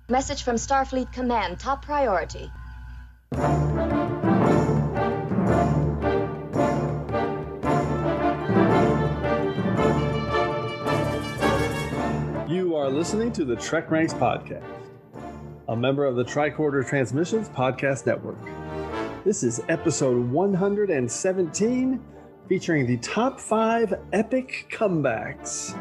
Message from Starfleet Command, top priority. You are listening to the TrekRanks podcast, a member of the Tricorder Transmissions Podcast Network. This is episode 117, featuring the top 5 epic comebacks.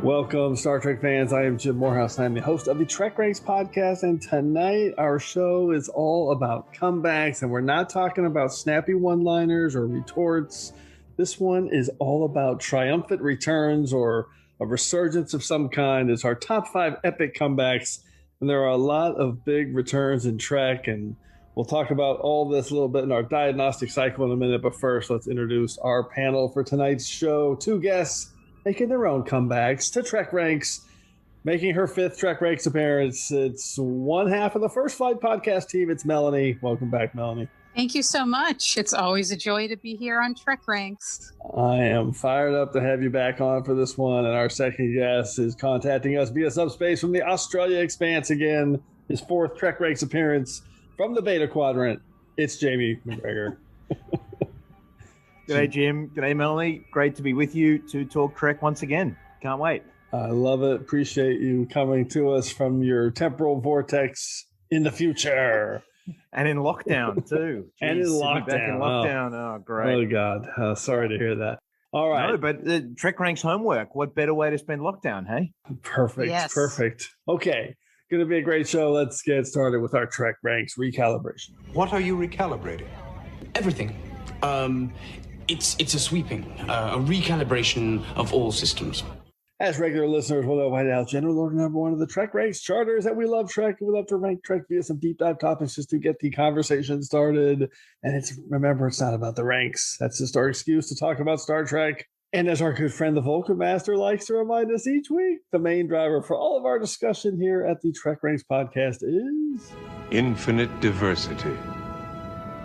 Welcome, Star Trek fans. I am Jim Moorhouse, and I'm the host of the TrekRanks podcast, and tonight our show is all about comebacks, and we're not talking about snappy one-liners or retorts. This one is all about triumphant returns or a resurgence of some kind. It's our top 5 epic comebacks, and there are a lot of big returns in Trek, and we'll talk about all this a little bit in our diagnostic cycle in a minute, but first let's introduce our panel for tonight's show. 2 guests making their own comebacks to TrekRanks, making her 5th TrekRanks appearance. It's one half of the First Flight podcast team. It's Melanie. Welcome back, Melanie. Thank you so much. It's always a joy to be here on TrekRanks. I am fired up to have you back on for this one. And our second guest is contacting us via subspace from the Australia Expanse again. His 4th TrekRanks appearance from the Beta Quadrant. It's Jamie McGregor. G'day, Jim. G'day, Melanie. Great to be with you to talk Trek once again. Can't wait. I love it. Appreciate you coming to us from your temporal vortex in the future. And in lockdown, too. Jeez, and in lockdown. Back in lockdown. Oh, great. Oh, God. Sorry to hear that. All right. No, but TrekRanks homework. What better way to spend lockdown, hey? Perfect. Yes. Perfect. Okay. Going to be a great show. Let's get started with our TrekRanks recalibration. What are you recalibrating? Everything. It's a sweeping, a recalibration of all systems. As regular listeners will know by now, general order number 1 of the TrekRanks charter is that we love Trek, and we love to rank Trek via some deep dive topics just to get the conversation started. And remember, it's not about the ranks. That's just our excuse to talk about Star Trek. And as our good friend, the Vulcan Master, likes to remind us each week, the main driver for all of our discussion here at the TrekRanks podcast is infinite diversity.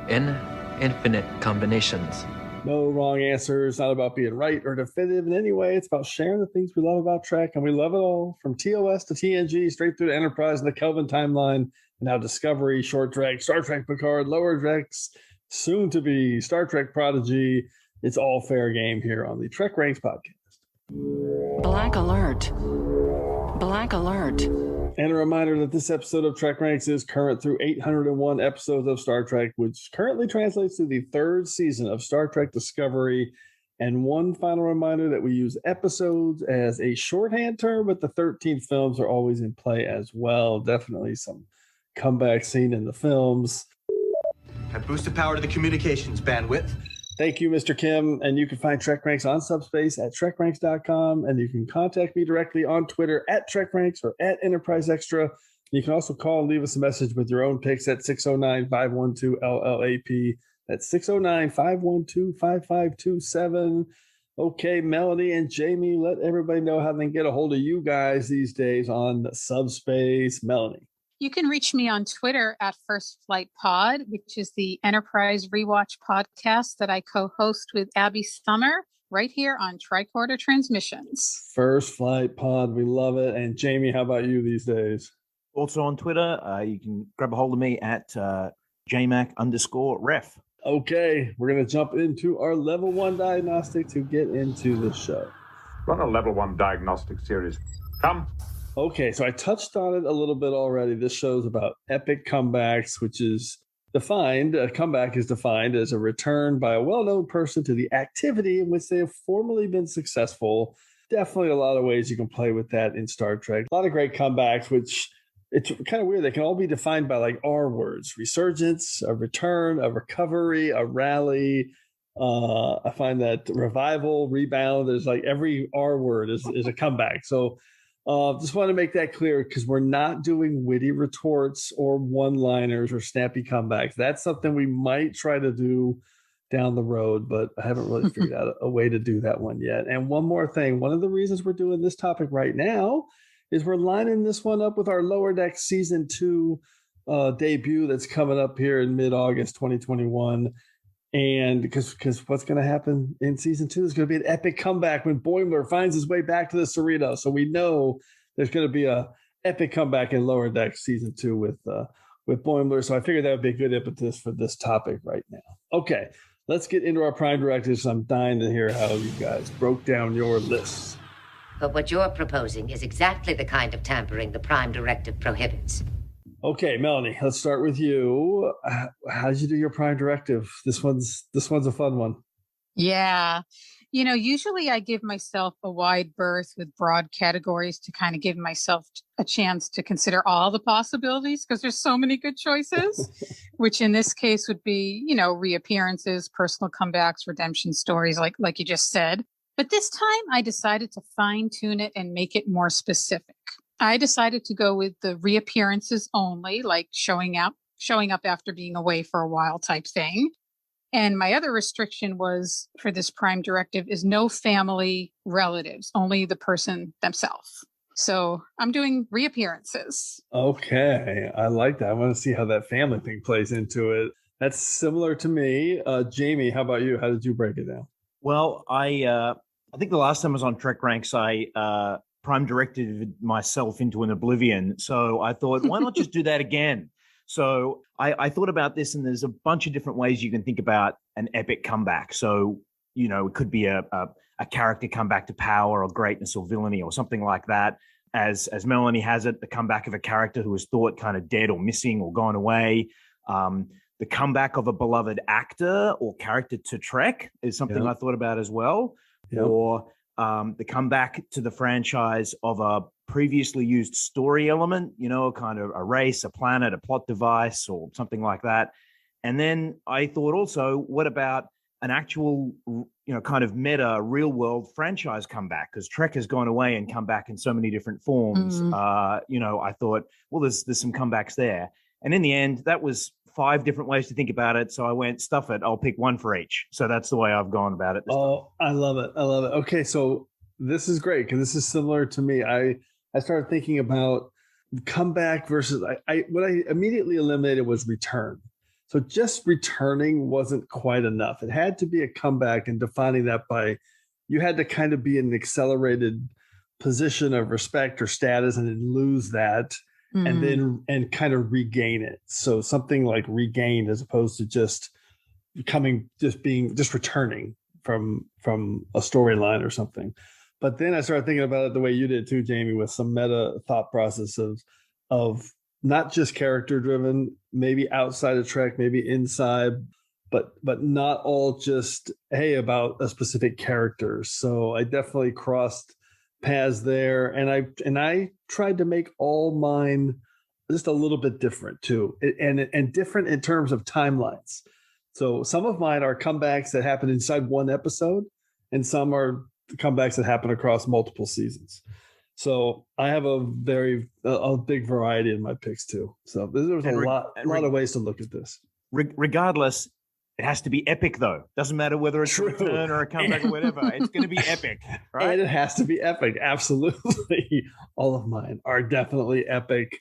In infinite combinations. No wrong answers. Not about being right or definitive in any way. It's about sharing the things we love about Trek, and we love it all, from TOS to TNG, straight through to Enterprise and the Kelvin timeline, and now Discovery, Short Trek, Star Trek Picard, Lower Decks, soon to be Star Trek Prodigy. It's all fair game here on the TrekRanks podcast. Black alert. Black alert. And a reminder that this episode of TrekRanks is current through 801 episodes of Star Trek, which currently translates to the 3rd season of Star Trek Discovery. And one final reminder that we use episodes as a shorthand term, but the 13 films are always in play as well. Definitely some comeback scene in the films. Have boosted power to the communications bandwidth. Thank you, Mr. Kim. And you can find TrekRanks on Subspace at TrekRanks.com. And you can contact me directly on Twitter at TrekRanks or at Enterprise Extra. You can also call and leave us a message with your own picks at 609-512-LLAP. That's 609-512-5527. Okay, Melanie and Jamie, let everybody know how they can get a hold of you guys these days on Subspace. Melanie. You can reach me on Twitter at First Flight Pod, which is the Enterprise Rewatch podcast that I co-host with Abby Summer right here on Tricorder Transmissions. First Flight Pod, we love it. And Jamie, how about you these days? Also on Twitter, you can grab a hold of me at JMac_ref. Okay, we're going to jump into our level 1 diagnostic to get into the show. Run a level 1 diagnostic series. Come. Okay, so I touched on it a little bit already. This show's about epic comebacks, which is defined, a comeback is defined as a return by a well-known person to the activity in which they have formerly been successful. Definitely a lot of ways you can play with that in Star Trek. A lot of great comebacks, which it's kind of weird. They can all be defined by like R words: resurgence, a return, a recovery, a rally. I find that revival, rebound, there's like every R word is a comeback. So just want to make that clear, because we're not doing witty retorts or one-liners or snappy comebacks. That's something we might try to do down the road, but I haven't really figured out a way to do that one yet. And one more thing, one of the reasons we're doing this topic right now is we're lining this one up with our Lower Decks Season 2 debut that's coming up here in mid-August 2021. And because what's going to happen in Season 2 is going to be an epic comeback when Boimler finds his way back to the Cerritos. So we know there's going to be a epic comeback in Lower Deck season 2 with Boimler. So I figured that would be a good impetus for this topic right now. Okay, let's get into our prime directives. I'm dying to hear how you guys broke down your lists. But what you're proposing is exactly the kind of tampering the prime directive prohibits. Okay, Melanie, let's start with you. How'd you do your prime directive? This one's a fun one. Yeah. Usually I give myself a wide berth with broad categories to kind of give myself a chance to consider all the possibilities because there's so many good choices, which in this case would be, reappearances, personal comebacks, redemption stories, like you just said. But this time I decided to fine tune it and make it more specific. I decided to go with the reappearances only, like showing up after being away for a while type thing. And my other restriction was for this prime directive is no family relatives, only the person themselves. So I'm doing reappearances. Okay, I like that. I want to see how that family thing plays into it. That's similar to me. Jamie, how about you? How did you break it down? Well, I think the last time I was on TrekRanks, I prime directed myself into an oblivion. So I thought, why not just do that again? So I thought about this, and there's a bunch of different ways you can think about an epic comeback. So, it could be a character comeback to power or greatness or villainy or something like that. As Melanie has it, the comeback of a character who was thought kind of dead or missing or gone away. The comeback of a beloved actor or character to Trek is something I thought about as well. Yep. Or the comeback to the franchise of a previously used story element, kind of a race, a planet, a plot device, or something like that. And then I thought also, what about an actual, kind of meta real world franchise comeback? Because Trek has gone away and come back in so many different forms. I thought, well, there's some comebacks there. And in the end, that was 5 different ways to think about it. So I went, stuff it. I'll pick one for each. So that's the way I've gone about it. I love it. Okay, so this is great because this is similar to me. I started thinking about comeback versus what I immediately eliminated was return. So just returning wasn't quite enough. It had to be a comeback, and defining that by you had to kind of be in an accelerated position of respect or status and then lose that. And kind of regain it. So something like regained as opposed to just returning from a storyline or something. But then I started thinking about it the way you did too, Jamie, with some meta thought process of not just character driven, maybe outside of Trek, maybe inside, but not all just, hey, about a specific character. So I definitely crossed paths there, and I tried to make all mine just a little bit different too, and different in terms of timelines. So some of mine are comebacks that happen inside one episode, and some are comebacks that happen across multiple seasons. So I have a big variety in my picks too. So there's a lot of ways to look at this. Regardless, it has to be epic, though. Doesn't matter whether it's a return or a comeback or whatever. It's going to be epic, right? And it has to be epic. Absolutely. All of mine are definitely epic.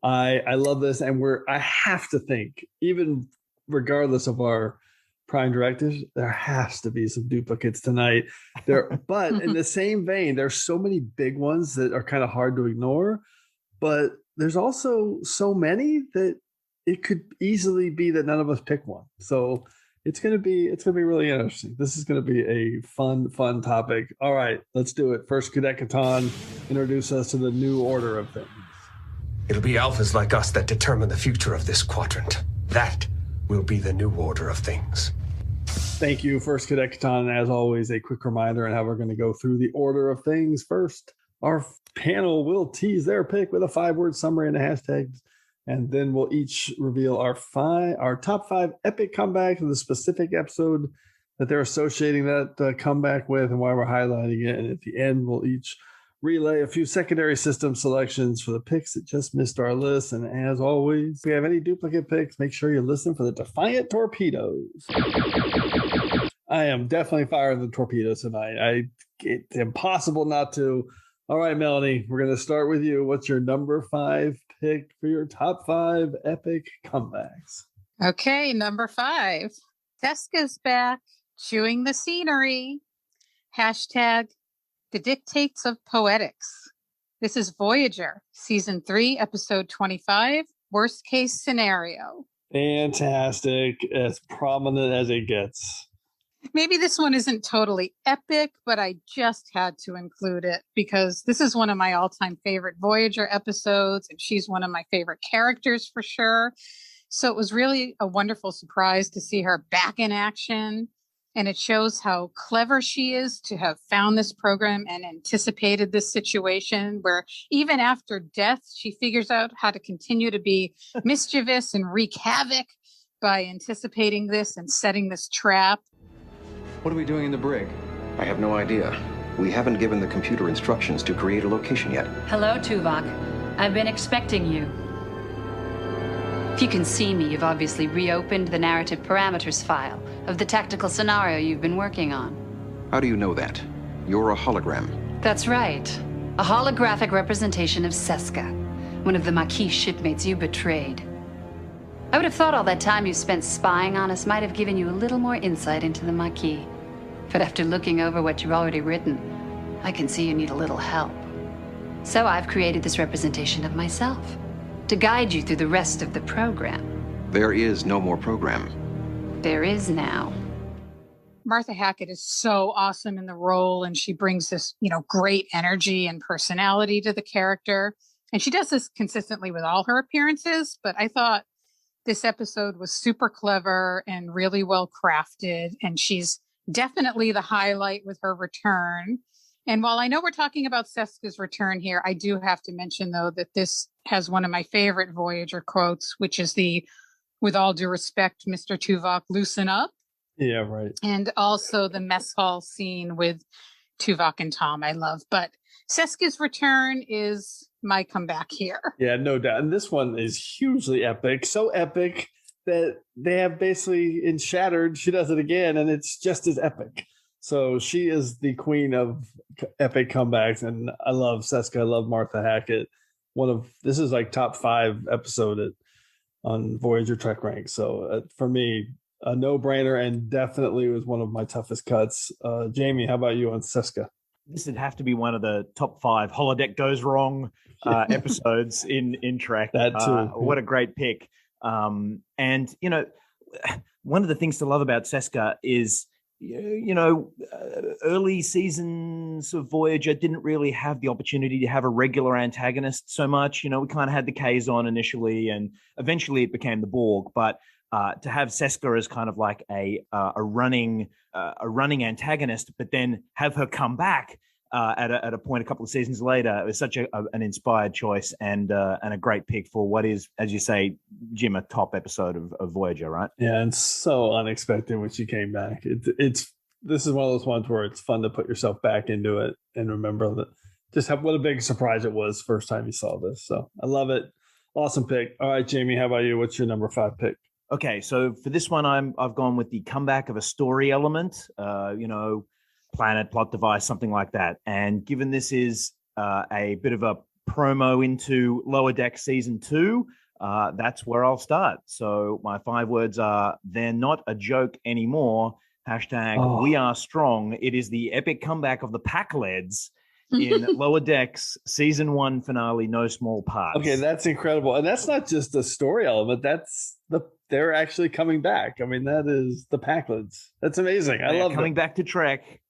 I love this. And I have to think, even regardless of our prime directives, there has to be some duplicates tonight. But in the same vein, there's so many big ones that are kind of hard to ignore. But there's also so many that it could easily be that none of us pick one. So it's going to be really interesting. This is going to be a fun topic. All right, let's do it. First, Cadet Catan, introduce us to the new order of things. It'll be alphas like us that determine the future of this quadrant. That will be the new order of things. Thank you, First Cadet Catan. And as always, a quick reminder on how we're going to go through the order of things. First, our panel will tease their pick with a 5-word summary and a hashtag. And then we'll each reveal our top 5 epic comebacks in the specific episode that they're associating that comeback with and why we're highlighting it. And at the end, we'll each relay a few secondary system selections for the picks that just missed our list. And as always, if you have any duplicate picks, make sure you listen for the Defiant Torpedoes. I am definitely firing the torpedoes tonight. It's impossible not to. All right, Melanie, we're going to start with you. What's your number 5 pick for your top 5 epic comebacks? Okay, number 5. Teska's back, chewing the scenery. Hashtag the dictates of poetics. This is Voyager, Season 3, Episode 25, Worst Case Scenario. Fantastic. As prominent as it gets. Maybe this one isn't totally epic, but I just had to include it because this is one of my all-time favorite Voyager episodes, and she's one of my favorite characters for sure. So it was really a wonderful surprise to see her back in action. And it shows how clever she is to have found this program and anticipated this situation where even after death, she figures out how to continue to be mischievous and wreak havoc by anticipating this and setting this trap. What are we doing in the brig? I have no idea. We haven't given the computer instructions to create a location yet. Hello, Tuvok. I've been expecting you. If you can see me, you've obviously reopened the narrative parameters file of the tactical scenario you've been working on. How do you know that? You're a hologram. That's right. A holographic representation of Seska, one of the Maquis shipmates you betrayed. I would have thought all that time you spent spying on us might have given you a little more insight into the Maquis. But after looking over what you've already written, I can see you need a little help. So I've created this representation of myself to guide you through the rest of the program. There is no more program. There is now. Martha Hackett is so awesome in the role, and she brings this, great energy and personality to the character. And she does this consistently with all her appearances, but I thought this episode was super clever and really well crafted, and she's definitely the highlight with her return. And while I know we're talking about Seska's return here, I do have to mention, though, that this has one of my favorite Voyager quotes, which is the, "With all due respect, Mr. Tuvok, loosen up." Yeah, right. And also the mess hall scene with Tuvok and Tom, I love. But Seska's return is my comeback here. Yeah, no doubt. And this one is hugely epic. So epic that they have basically in Shattered, she does it again, and it's just as epic. So she is the queen of epic comebacks, and I love Seska. I love Martha Hackett. This is like top 5 episode on Voyager TrekRanks. So for me, a no-brainer, and definitely was one of my toughest cuts. Jamie, how about you on Seska? This would have to be one of the top 5 holodeck goes wrong episodes in Trek. That too. What a great pick. And one of the things to love about Seska is, early seasons of Voyager didn't really have the opportunity to have a regular antagonist so much. We kind of had the Kazon initially, and eventually it became the Borg. But to have Seska as kind of like a running antagonist, but then have her come back at a point a couple of seasons later, it was such an inspired choice and a great pick for what is, as you say, Jim, a top episode of Voyager, right? Yeah, and so unexpected when she came back. This is one of those ones where it's fun to put yourself back into it and remember that what a big surprise it was first time you saw this. So I love it. Awesome pick. All right, Jamie, how about you? What's your number 5 pick? Okay, so for this one, I've gone with the comeback of a story element. Planet, plot device, something like that. And given this is a bit of a promo into Lower Deck Season 2, that's where I'll start. So my 5 words are, they're not a joke anymore. # we are strong. It is the epic comeback of the Pack-Leds in Lower Decks Season 1 finale, No Small Parts. Okay, that's incredible. And that's not just a story element. They're actually coming back. I mean, that is the Pack-Leds. That's amazing. I love coming back to Trek.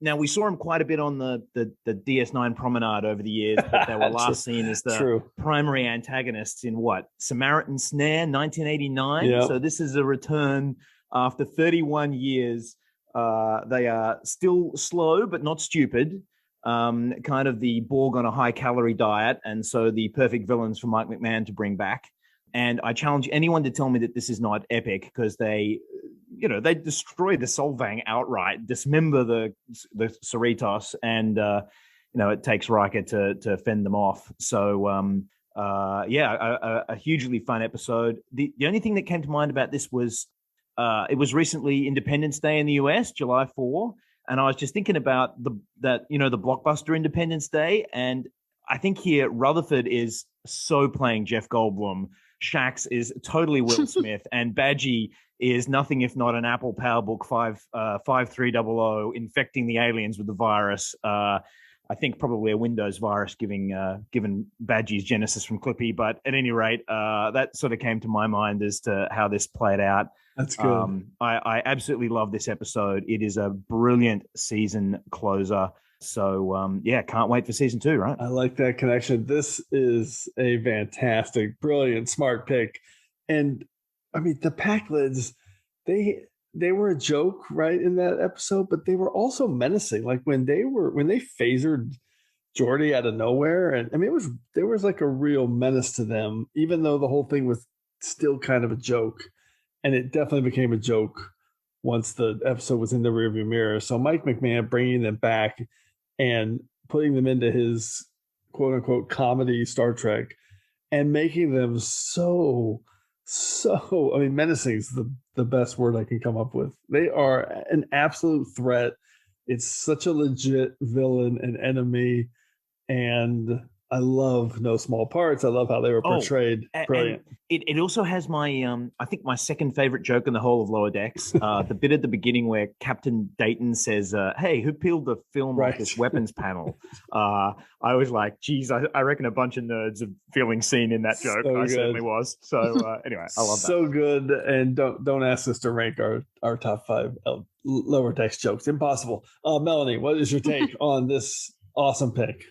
Now, we saw him quite a bit on the DS9 promenade over the years, but they were last seen as the primary antagonists in Samaritan Snare, 1989. Yep. So this is a return after 31 years. They are still slow, but not stupid. Kind of the Borg on a high-calorie diet, and so the perfect villains for Mike McMahon to bring back. And I challenge anyone to tell me that this is not epic, because they destroy the Solvang outright, dismember the Cerritos, and it takes Riker to fend them off. So a hugely fun episode. The only thing that came to mind about this was it was recently Independence Day in the US, July 4, and I was just thinking about the blockbuster Independence Day, and I think here Rutherford is so playing Jeff Goldblum. Shax is totally Will Smith, and Badgie is nothing if not an Apple PowerBook 5300 infecting the aliens with the virus. I think probably a Windows virus given Badgie's genesis from Clippy. But at any rate, that sort of came to my mind as to how this played out. That's good. I absolutely love this episode. It is a brilliant season closer. So, can't wait for season 2, right? I like that connection. This is a fantastic, brilliant, smart pick. And, I mean, the Packlids, they were a joke, right, in that episode, but they were also menacing. Like when they phasered Geordi out of nowhere, and I mean, there was like a real menace to them, even though the whole thing was still kind of a joke. And it definitely became a joke once the episode was in the rearview mirror. So Mike McMahon bringing them back and putting them into his quote unquote comedy Star Trek and making them so, I mean, menacing is the best word I can come up with. They are an absolute threat. It's such a legit villain and enemy. And I love No Small Parts. I love how they were portrayed. Brilliant. It also has my, I think my second favorite joke in the whole of Lower Decks. The bit at the beginning where Captain Dayton says, hey, who peeled the film off this weapons panel? I was like, geez, I reckon a bunch of nerds are feeling seen in that joke. So I good. certainly was. So anyway, I love that. So good. And don't ask us to rank our top 5 Lower Decks jokes. Impossible. Melanie, what is your take on this awesome pick?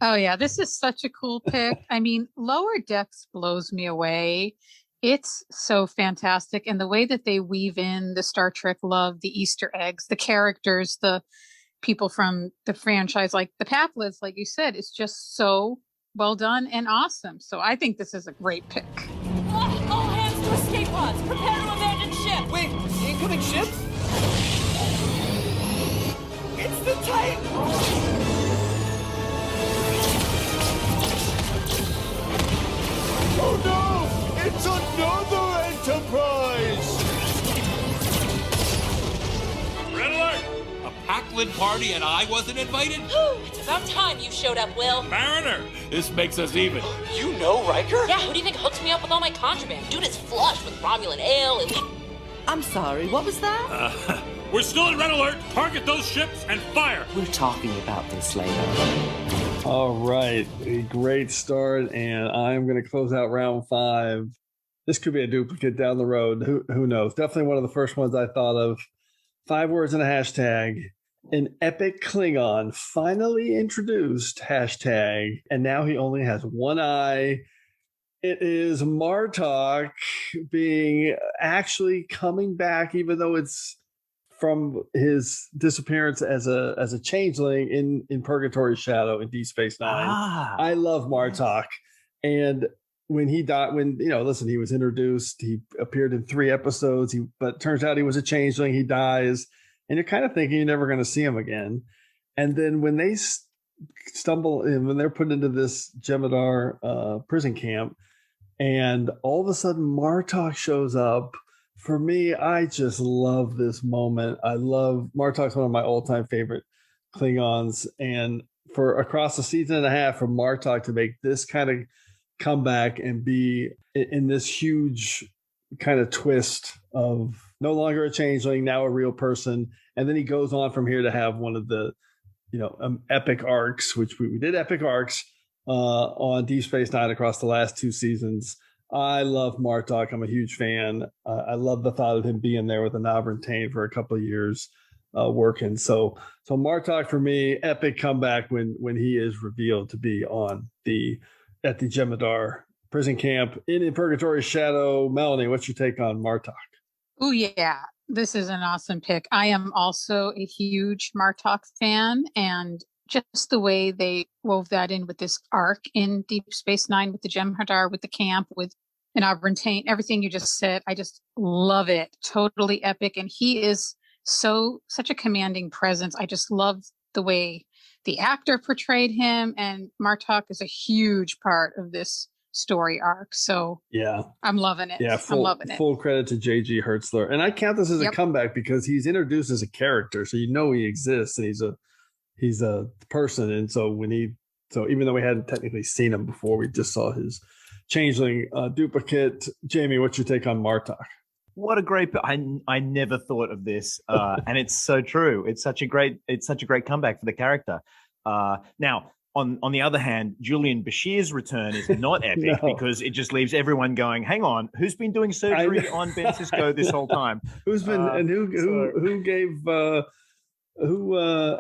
Oh, yeah, this is such a cool pick. I mean, Lower Decks blows me away. It's so fantastic. And the way that they weave in the Star Trek love, the Easter eggs, the characters, the people from the franchise, like the Packlids, like you said, it's just so well done and awesome. So I think this is a great pick. All hands to escape pods. Prepare to abandon ship. Wait, incoming ship? It's the Titan! Oh no! It's another Enterprise! Red alert! A Packlid party and I wasn't invited? It's about time you showed up, Will. Mariner, this makes us even. You know Riker? Yeah, who do you think hooks me up with all my contraband? Dude is flush with Romulan ale and... I'm sorry, what was that? We're still in red alert. Target those ships and fire. We're talking about this later. All right, a great start, and I'm going to close out round 5. This could be a duplicate down the road. Who knows? Definitely one of the first ones I thought of. 5 words and a hashtag. An epic Klingon finally introduced hashtag, and now he only has one eye. It is Martok being actually coming back, even though it's from his disappearance as a changeling in Purgatory Shadow in Deep Space Nine. I love Martok. And when he died, he was introduced, he appeared in 3 episodes, but turns out he was a changeling, he dies, and you're kind of thinking you're never going to see him again. And then when they stumble in, when they're put into this Jem'Hadar prison camp, and all of a sudden Martok shows up. For me, I just love this moment. I love Martok's one of my all-time favorite Klingons, and for across a season and a half for Martok to make this kind of comeback and be in this huge kind of twist of no longer a changeling, now a real person, and then he goes on from here to have one of the epic arcs, which we did epic arcs on Deep Space Nine across the last 2 seasons. I love Martok. I'm a huge fan. I love the thought of him being there with Anabran Tain for a couple of years working. So Martok for me, epic comeback when he is revealed to be at the Jem'Hadar prison camp in Purgatory Shadow. Melanie, what's your take on Martok? Oh yeah, this is an awesome pick. I am also a huge Martok fan, and just the way they wove that in with this arc in Deep Space Nine with the Jem'Hadar, with the camp, with Anabran Tain, everything you just said, I just love it. Totally epic. And he is such a commanding presence. I just love the way the actor portrayed him, and Martok is a huge part of this story arc. So yeah, I'm loving it. Yeah, I'm loving it. Full credit to J.G. Hertzler. And I count this as a comeback because he's introduced as a character. So he exists, and he's a person. And so even though we hadn't technically seen him before, we just saw his changeling duplicate. Jamie, what's your take on Martok? What a great! I never thought of this, and it's so true. It's such a great comeback for the character. Now, on the other hand, Julian Bashir's return is not epic because it just leaves everyone going, hang on, who's been doing surgery on Ben Sisko this whole time? Who's been and who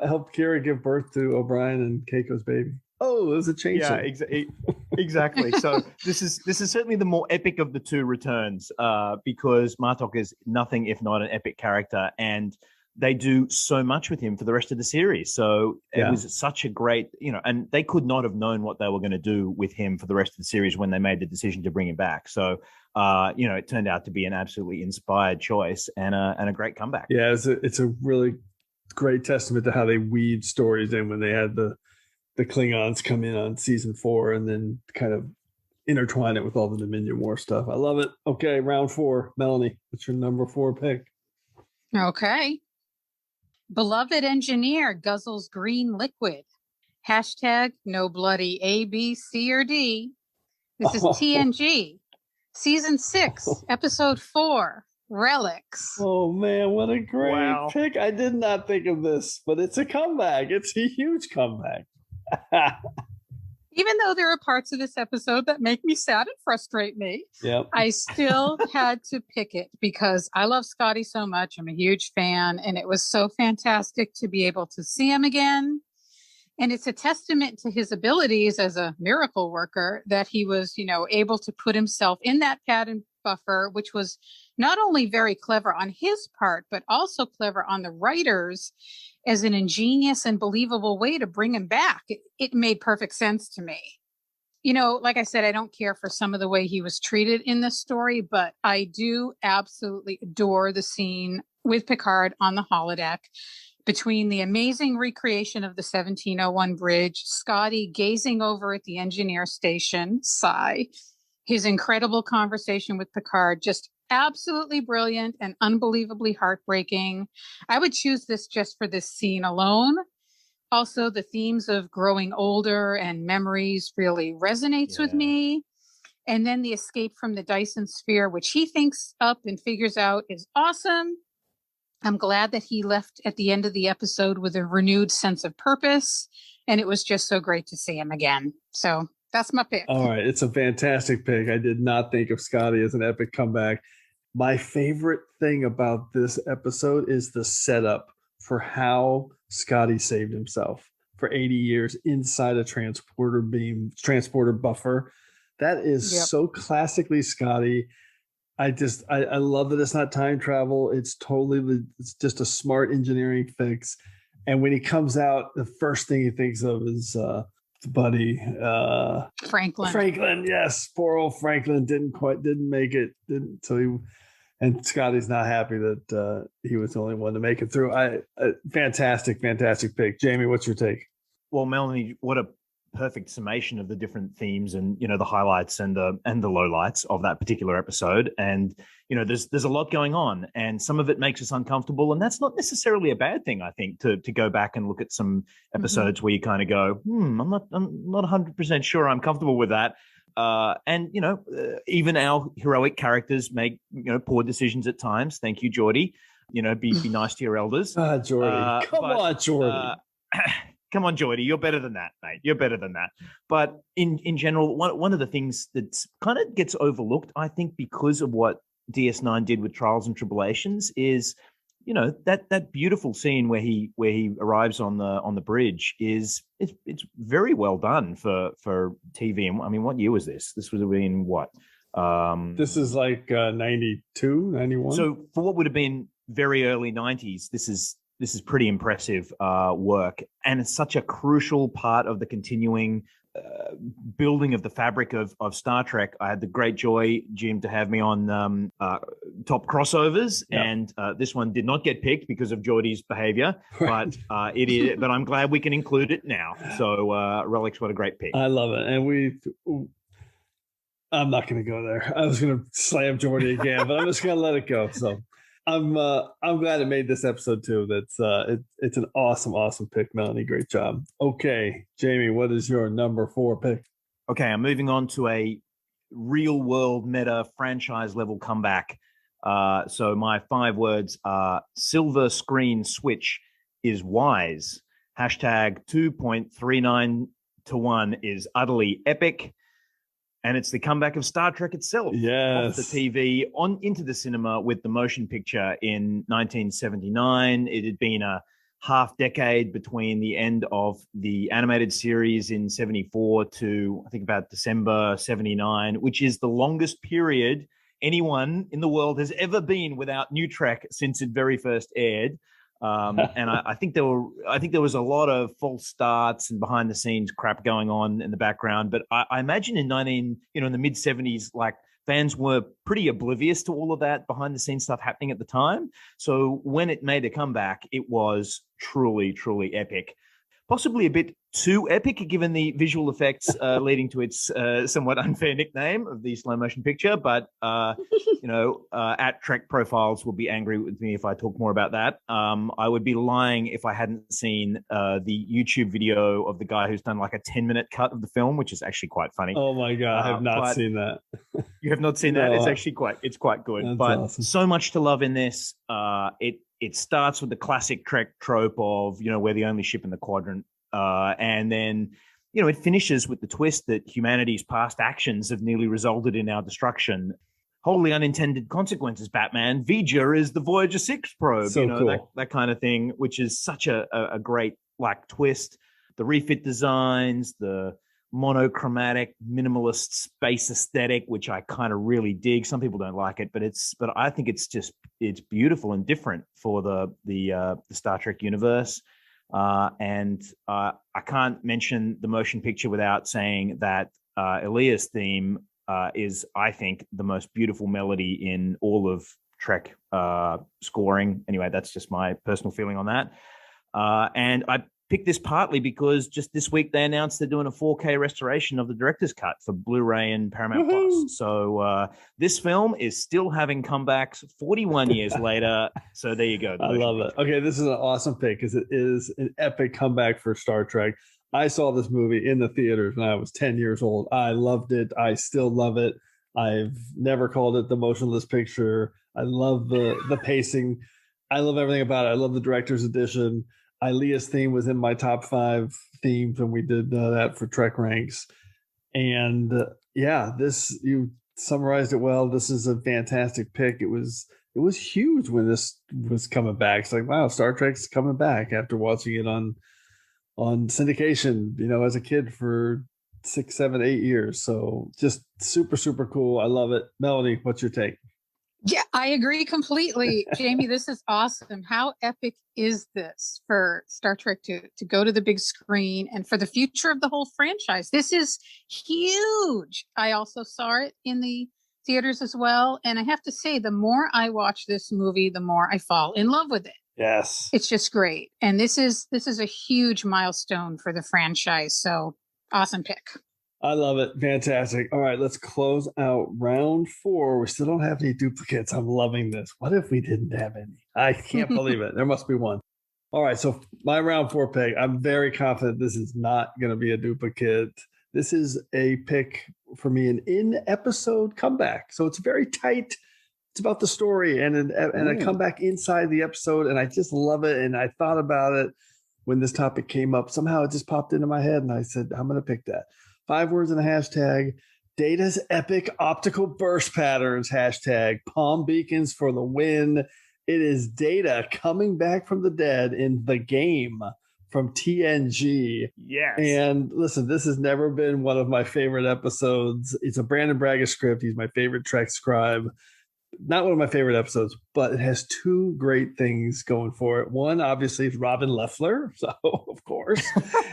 helped Carrie give birth to O'Brien and Keiko's baby? Oh, it was a change. Yeah, exactly. So this is certainly the more epic of the two returns because Martok is nothing if not an epic character, and they do so much with him for the rest of the series. So it was such a great, and they could not have known what they were going to do with him for the rest of the series when they made the decision to bring him back. So, it turned out to be an absolutely inspired choice and a great comeback. Yeah, it's a really great testament to how they weaved stories in when they had the Klingons come in on season 4 and then kind of intertwine it with all the Dominion War stuff. I love it. Okay, round 4. Melanie, what's your number 4 pick? Okay. Beloved engineer guzzles green liquid. Hashtag no bloody A, B, C, or D. This is TNG. Season 6, episode 4, Relics. Oh, man, what a great pick. I did not think of this, but it's a comeback. It's a huge comeback. Even though there are parts of this episode that make me sad and frustrate me, I still had to pick it because I love Scotty so much. I'm a huge fan, and it was so fantastic to be able to see him again. And it's a testament to his abilities as a miracle worker that he was, able to put himself in that pattern buffer, which was not only very clever on his part, but also clever on the writers as an ingenious and believable way to bring him back. It made perfect sense to me. Like I said, I don't care for some of the way he was treated in this story, but I do absolutely adore the scene with Picard on the holodeck between the amazing recreation of the 1701 bridge, Scotty gazing over at the engineer station, sigh, his incredible conversation with Picard, just absolutely brilliant and unbelievably heartbreaking. I would choose this just for this scene alone. Also, the themes of growing older and memories really resonates with me. And then the escape from the Dyson sphere, which he thinks up and figures out is awesome. I'm glad that he left at the end of the episode with a renewed sense of purpose. And it was just so great to see him again. So that's my pick. All right. It's a fantastic pick. I did not think of Scotty as an epic comeback. My favorite thing about this episode is the setup for how Scotty saved himself for 80 years inside a transporter buffer. That is so classically Scotty. I love that it's not time travel. It's just a smart engineering fix. And when he comes out, the first thing he thinks of is buddy Franklin. Yes, poor old Franklin didn't make it. And Scotty's not happy that he was the only one to make it through. Fantastic pick. Jamie, what's your take? Well, Melanie, what a perfect summation of the different themes and the highlights and the lowlights of that particular episode. And there's a lot going on, and some of it makes us uncomfortable, and that's not necessarily a bad thing. I think to go back and look at some episodes where you kind of go, I'm not 100% sure I'm comfortable with that. Even our heroic characters make poor decisions at times. Thank you, Geordie. Be nice to your elders. Geordie, come on, Geordie. Come on, Geordie. You're better than that, mate. You're better than that. But in general, one of the things that kind of gets overlooked, I think, because of what DS9 did with Trials and Tribulations, is that beautiful scene where he arrives on the bridge it's very well done for TV. And I mean, what year was this? This would have been what? This is like 92, 91. So for what would have been very early 90s, this is pretty impressive work, and it's such a crucial part of the continuing building of the fabric of Star Trek. I had the great joy, Jim, to have me on Top Crossovers, and this one did not get picked because of Geordie's behavior, but it is. But I'm glad we can include it now. So Relics, what a great pick! I love it, and I'm not going to go there. I was going to slam Geordie again, but I'm just going to let it go. So. I'm glad it made this episode too. It's an awesome pick, Melanie. Great job. Okay, Jamie, what is your number 4 pick? Okay, I'm moving on to a real world meta franchise level comeback. So my 5 words are: silver screen switch is wise. Hashtag 2.39 to 1 is utterly epic. And it's the comeback of Star Trek itself. Yes. Off the TV on into the cinema with the motion picture in 1979. It had been a half decade between the end of the animated series in 74 to I think about December 79, which is the longest period anyone in the world has ever been without new Trek since it very first aired. And I think there was a lot of false starts and behind the scenes crap going on in the background. But I imagine in the mid 70s, like fans were pretty oblivious to all of that behind the scenes stuff happening at the time. So when it made a comeback, it was truly, truly epic. Possibly a bit too epic, given the visual effects leading to its somewhat unfair nickname of the slow motion picture. But, at Trek Profiles will be angry with me if I talk more about that. I would be lying if I hadn't seen the YouTube video of the guy who's done like a 10-minute cut of the film, which is actually quite funny. Oh my God, I have not seen that. You have not seen that? No. It's actually it's quite good. That's but awesome. So much to love in this. It starts with the classic Trek trope of, we're the only ship in the quadrant. And then, it finishes with the twist that humanity's past actions have nearly resulted in our destruction. Wholly unintended consequences, Batman. V'ger is the Voyager 6 probe, So cool. that kind of thing, which is such a great twist. The refit designs, the monochromatic minimalist space aesthetic, which I kind of really dig. Some people don't like it, but I think it's beautiful and different for the Star Trek universe. And I can't mention the motion picture without saying that Elia's theme is, I think, the most beautiful melody in all of Trek scoring. Anyway, that's just my personal feeling on that. And I picked this partly because just this week they announced they're doing a 4K restoration of the director's cut for Blu-ray and Paramount Plus. So this film is still having comebacks 41 years later. So there you go. I love it. Okay, this is an awesome pick because it is an epic comeback for Star Trek. I saw this movie in the theaters when I was 10 years old. I loved it. I still love it. I've never called it the motionless picture. I love the pacing. I love everything about it. I love the director's edition. Ilia's theme was in my top 5 themes when we did that for TrekRanks. And you summarized it well. This is a fantastic pick. It was huge when this was coming back. It's like, wow, Star Trek's coming back after watching it on syndication, as a kid for 6, 7, 8 years. So just super, super cool. I love it. Melanie, what's your take? Yeah, I agree completely. Jamie, this is awesome. How epic is this for Star Trek to go to the big screen and for the future of the whole franchise? This is huge. I also saw it in the theaters as well. And I have to say, the more I watch this movie, the more I fall in love with it. Yes. It's just great. And this is a huge milestone for the franchise. So awesome pick. I love it. Fantastic. All right, let's close out round 4. We still don't have any duplicates. I'm loving this. What if we didn't have any? I can't believe it. There must be one. All right, so my round 4 pick, I'm very confident this is not going to be a duplicate. This is a pick for me, an in-episode comeback. So it's very tight. It's about the story and a comeback inside the episode, and I just love it. And I thought about it when this topic came up. Somehow it just popped into my head, and I said, I'm going to pick that. 5 words in a hashtag. Data's epic optical burst patterns. Hashtag palm beacons for the win. It is Data coming back from the dead in The Game from TNG. Yes. And listen, this has never been one of my favorite episodes. It's a Brandon Braga script. He's my favorite Trek scribe. Not one of my favorite episodes, but it has 2 great things going for it. One, obviously, is Robin Leffler. So, of course.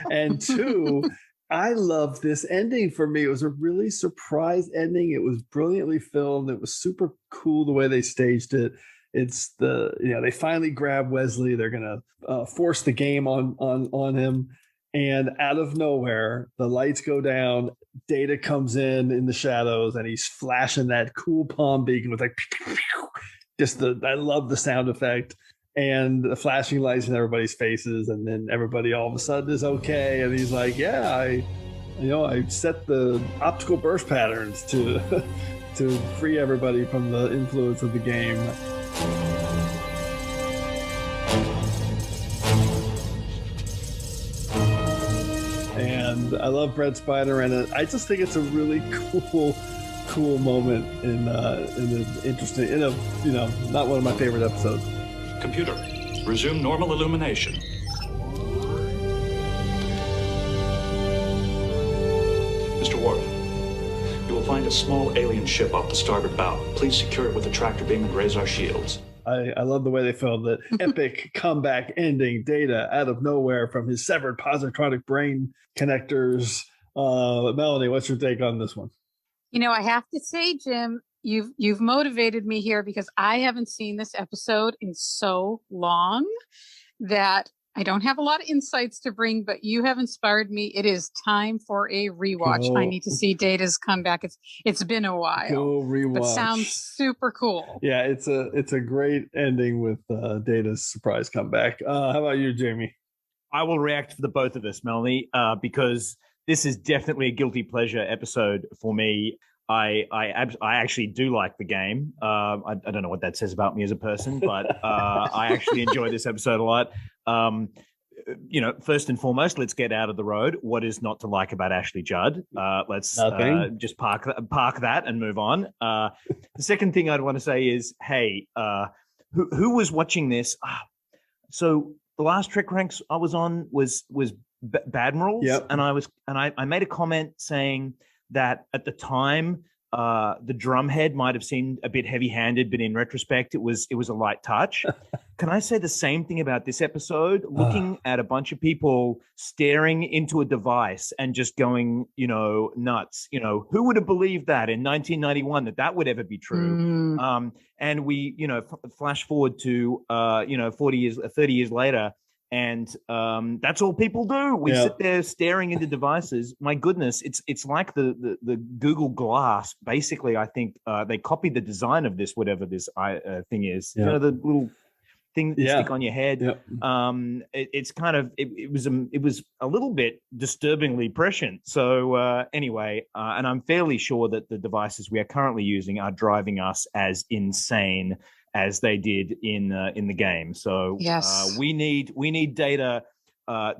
And 2, I love this ending. For me, it was a really surprise ending. It was brilliantly filmed. It was super cool the way they staged it. It's they finally grab Wesley. They're gonna force the game on him, and out of nowhere, the lights go down. Data comes in the shadows, and he's flashing that cool palm beacon with I love the sound effect. And the flashing lights in everybody's faces, and then everybody all of a sudden is okay. And he's like, "Yeah, I set the optical burst patterns to free everybody from the influence of the game." and I love Brent Spiner, and I just think it's a really cool moment in an interesting, not one of my favorite episodes. Computer, resume normal illumination. Mr. Ward, you will find a small alien ship off the starboard bow. Please secure it with a tractor beam and raise our shields. I love the way they filmed it. Epic comeback ending, Data out of nowhere from his severed positronic brain connectors. Melanie, what's your take on this one? I have to say, Jim, you've motivated me here because I haven't seen this episode in so long that I don't have a lot of insights to bring, but you have inspired me. It is time for a rewatch. I need to see Data's comeback. It's been a while. Go rewatch. But sounds super cool. Yeah, it's a great ending with Data's surprise comeback. How about you, Jamie? I will react for the both of us, Melanie, because this is definitely a guilty pleasure episode for me. I actually do like the game. I don't know what that says about me as a person, but I actually enjoy this episode a lot. First and foremost, let's get out of the road. What is not to like about Ashley Judd? Let's just park that and move on. The second thing I'd want to say is, hey, who was watching this? So the last TrekRanks I was on was Badmirals, yep. and I made a comment saying that at the time, the drumhead might have seemed a bit heavy-handed, but in retrospect, it was a light touch. Can I say the same thing about this episode? Looking at a bunch of people staring into a device and just going, nuts. Who would have believed that in 1991 that would ever be true? And we, flash forward to 30 years later. And that's all people do. We sit there staring into devices. My goodness, it's like the Google Glass. Basically, I think they copied the design of this, whatever this thing is. Yeah. The little thing that you stick on your head. Yep. It was a little bit disturbingly prescient. So anyway, and I'm fairly sure that the devices we are currently using are driving us as insane as they did in the game. So yes. We need Data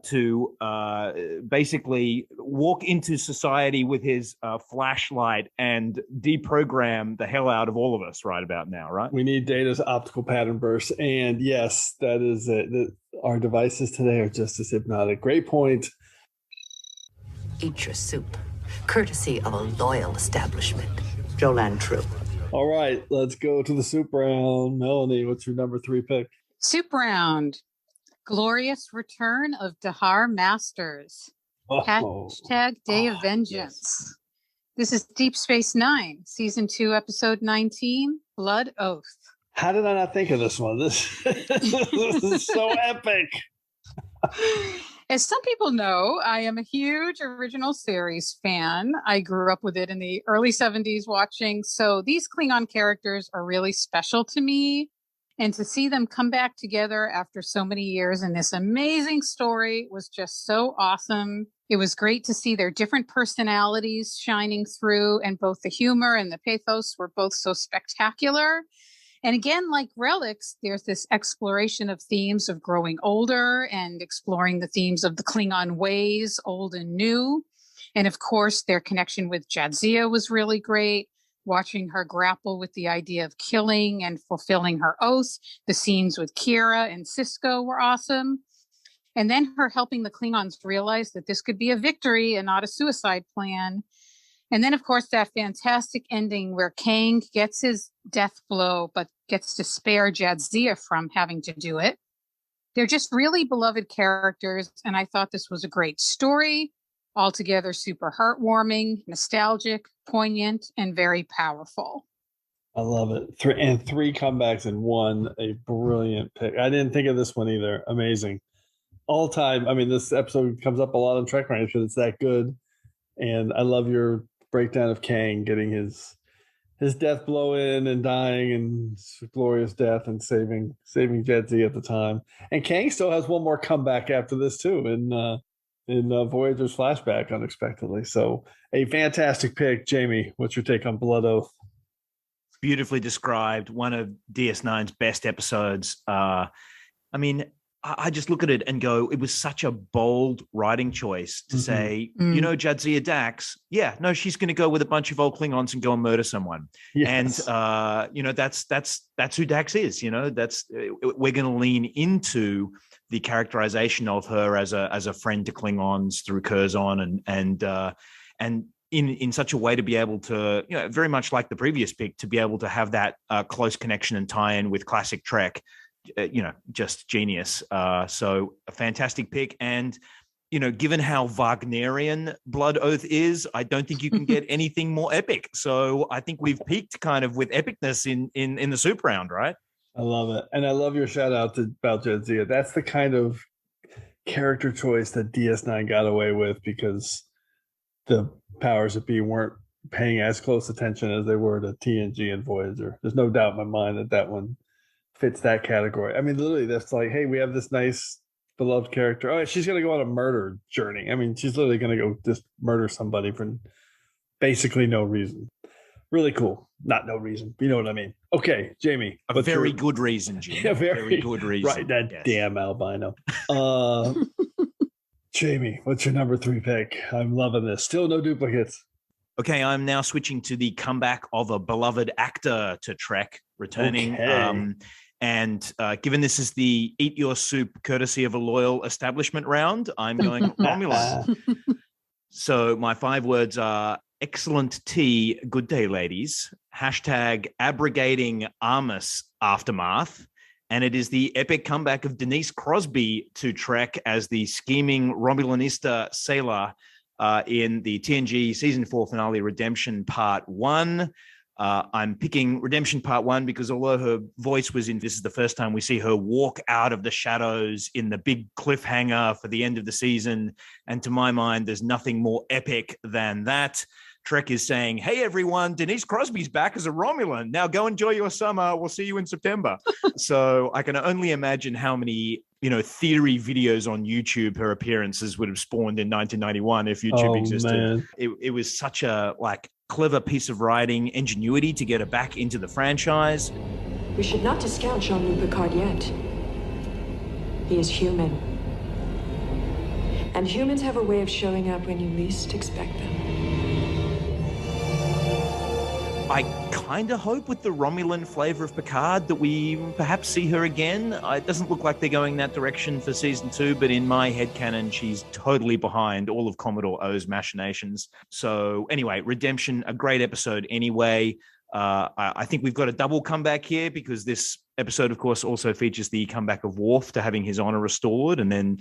to basically walk into society with his flashlight and deprogram the hell out of all of us right about now, right? We need Data's optical pattern burst. And yes, that is it. Our devices today are just as hypnotic. Great point. Eat your soup, courtesy of a loyal establishment. Jolan True. All right, let's go to the soup round. Melanie, what's your number 3 pick? Soup round. Glorious Return of Dahar Masters. Hashtag Day of Vengeance. This is Deep Space Nine, Season 2, Episode 19, Blood Oath. How did I not think of this one? This is so epic. As some people know, I am a huge original series fan. I grew up with it in the early 70s watching, so these Klingon characters are really special to me. And to see them come back together after so many years in this amazing story was just so awesome. It was great to see their different personalities shining through, and both the humor and the pathos were both so spectacular. And again, like Relics, there's this exploration of themes of growing older and exploring the themes of the Klingon ways, old and new. And of course, their connection with Jadzia was really great. Watching her grapple with the idea of killing and fulfilling her oath. The scenes with Kira and Sisko were awesome. And then her helping the Klingons realize that this could be a victory and not a suicide plan. And then, of course, that fantastic ending where Kang gets his death blow, but gets to spare Jadzia from having to do it. They're just really beloved characters, and I thought this was a great story. Altogether super heartwarming, nostalgic, poignant, and very powerful. I love it. 3 comebacks in one, a brilliant pick. I didn't think of this one either. Amazing. All time. I mean, this episode comes up a lot on TrekRanks because it's that good. And I love your breakdown of Kang getting his death blow in and dying and glorious death and saving Jadzia at the time. And Kang still has one more comeback after this too in Voyager's flashback unexpectedly. So a fantastic pick. Jamie, what's your take on Blood Oath? Beautifully described. One of DS9's best episodes. I mean, I just look at it and go, it was such a bold writing choice to say, you know, Jadzia Dax, she's going to go with a bunch of old Klingons and go and murder someone. Yes. And, you know, that's who Dax is, you know, we're going to lean into the characterization of her as a friend to Klingons through Curzon and in such a way to be able to, you know, very much like the previous pick, to be able to have that close connection and tie-in with classic Trek. You know, just genius. So a fantastic pick. And, you know, given how Wagnerian Blood Oath is, I don't think you can get anything more epic. So I think we've peaked kind of with epicness in the soup round, right? I love it. And I love your shout out to about Jadzia. That's the kind of character choice that DS9 got away with because the powers that be weren't paying as close attention as they were to TNG and Voyager. There's no doubt in my mind that one fits that category. I mean, literally, that's like, hey, we have this nice, beloved character. Oh, she's going to go on a murder journey. I mean, she's literally going to go just murder somebody for basically no reason. Really cool. Not no reason. You know what I mean? Okay, Jamie. A very good reason, Jim. Yeah, very good reason. Right, that damn albino. Jamie, what's your number 3 pick? I'm loving this. Still no duplicates. Okay, I'm now switching to the comeback of a beloved actor to Trek, returning. Okay. And given this is the Eat Your Soup courtesy of a loyal establishment round, I'm going Romulus. So my 5 words are excellent tea, good day, ladies. #abrogating Armus aftermath. And it is the epic comeback of Denise Crosby to Trek as the scheming Romulanista sailor in the TNG Season 4 finale, Redemption Part 1. I'm picking Redemption Part 1 because although her voice was this is the first time we see her walk out of the shadows in the big cliffhanger for the end of the season. And to my mind, there's nothing more epic than that. Trek is saying, hey, everyone, Denise Crosby's back as a Romulan. Now go enjoy your summer. We'll see you in September. So I can only imagine how many, you know, theory videos on YouTube her appearances would have spawned in 1991 if YouTube existed. It was such a clever piece of writing, ingenuity to get her back into the franchise. We should not discount Jean-Luc Picard yet. He is human. And humans have a way of showing up when you least expect them. I kind of hope with the Romulan flavor of Picard that we perhaps see her again. It doesn't look like they're going that direction for season 2, but in my headcanon, she's totally behind all of Commodore O's machinations. So anyway, Redemption, a great episode anyway. I think we've got a double comeback here because this episode, of course, also features the comeback of Worf to having his honor restored, and then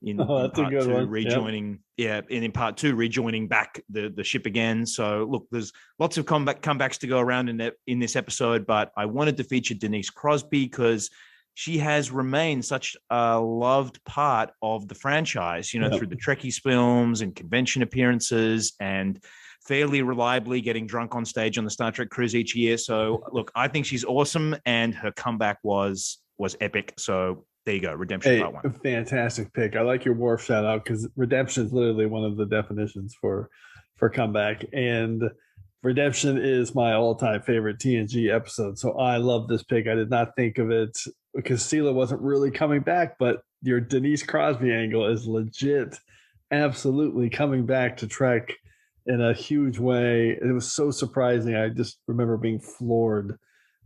in part 2 rejoining, and in part 2 rejoining back the ship again. So look, there's lots of comebacks to go around in this episode, but I wanted to feature Denise Crosby because she has remained such a loved part of the franchise, you know, through the Trekkies films and convention appearances and fairly reliably getting drunk on stage on the Star Trek cruise each year. So look, I think she's awesome and her comeback was epic. So there you go, Redemption Part 1. Fantastic pick. I like your Worf shout out because Redemption is literally one of the definitions for comeback. And Redemption is my all-time favorite TNG episode. So I love this pick. I did not think of it because Sela wasn't really coming back, but your Denise Crosby angle is legit, absolutely coming back to Trek in a huge way. It was so surprising. I just remember being floored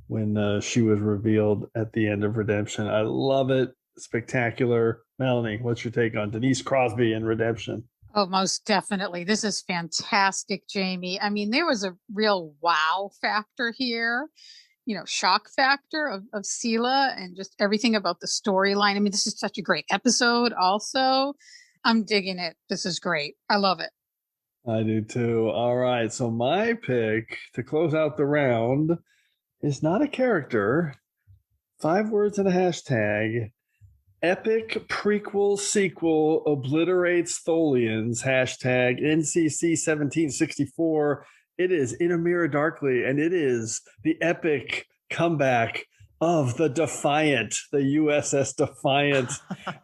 when she was revealed at the end of Redemption. I love it. Spectacular. Melanie, what's your take on Denise Crosby and Redemption? Oh, most definitely. This is fantastic, Jamie. I mean, there was a real wow factor here, you know, shock factor of Sela and just everything about the storyline. I mean, this is such a great episode also. I'm digging it. This is great. I love it. I do too. All right. So my pick to close out the round is not a character. 5 words and a hashtag. Epic prequel sequel obliterates Tholians. Hashtag NCC 1764. It is In a Mirror Darkly, and it is the epic comeback of the Defiant, the USS Defiant.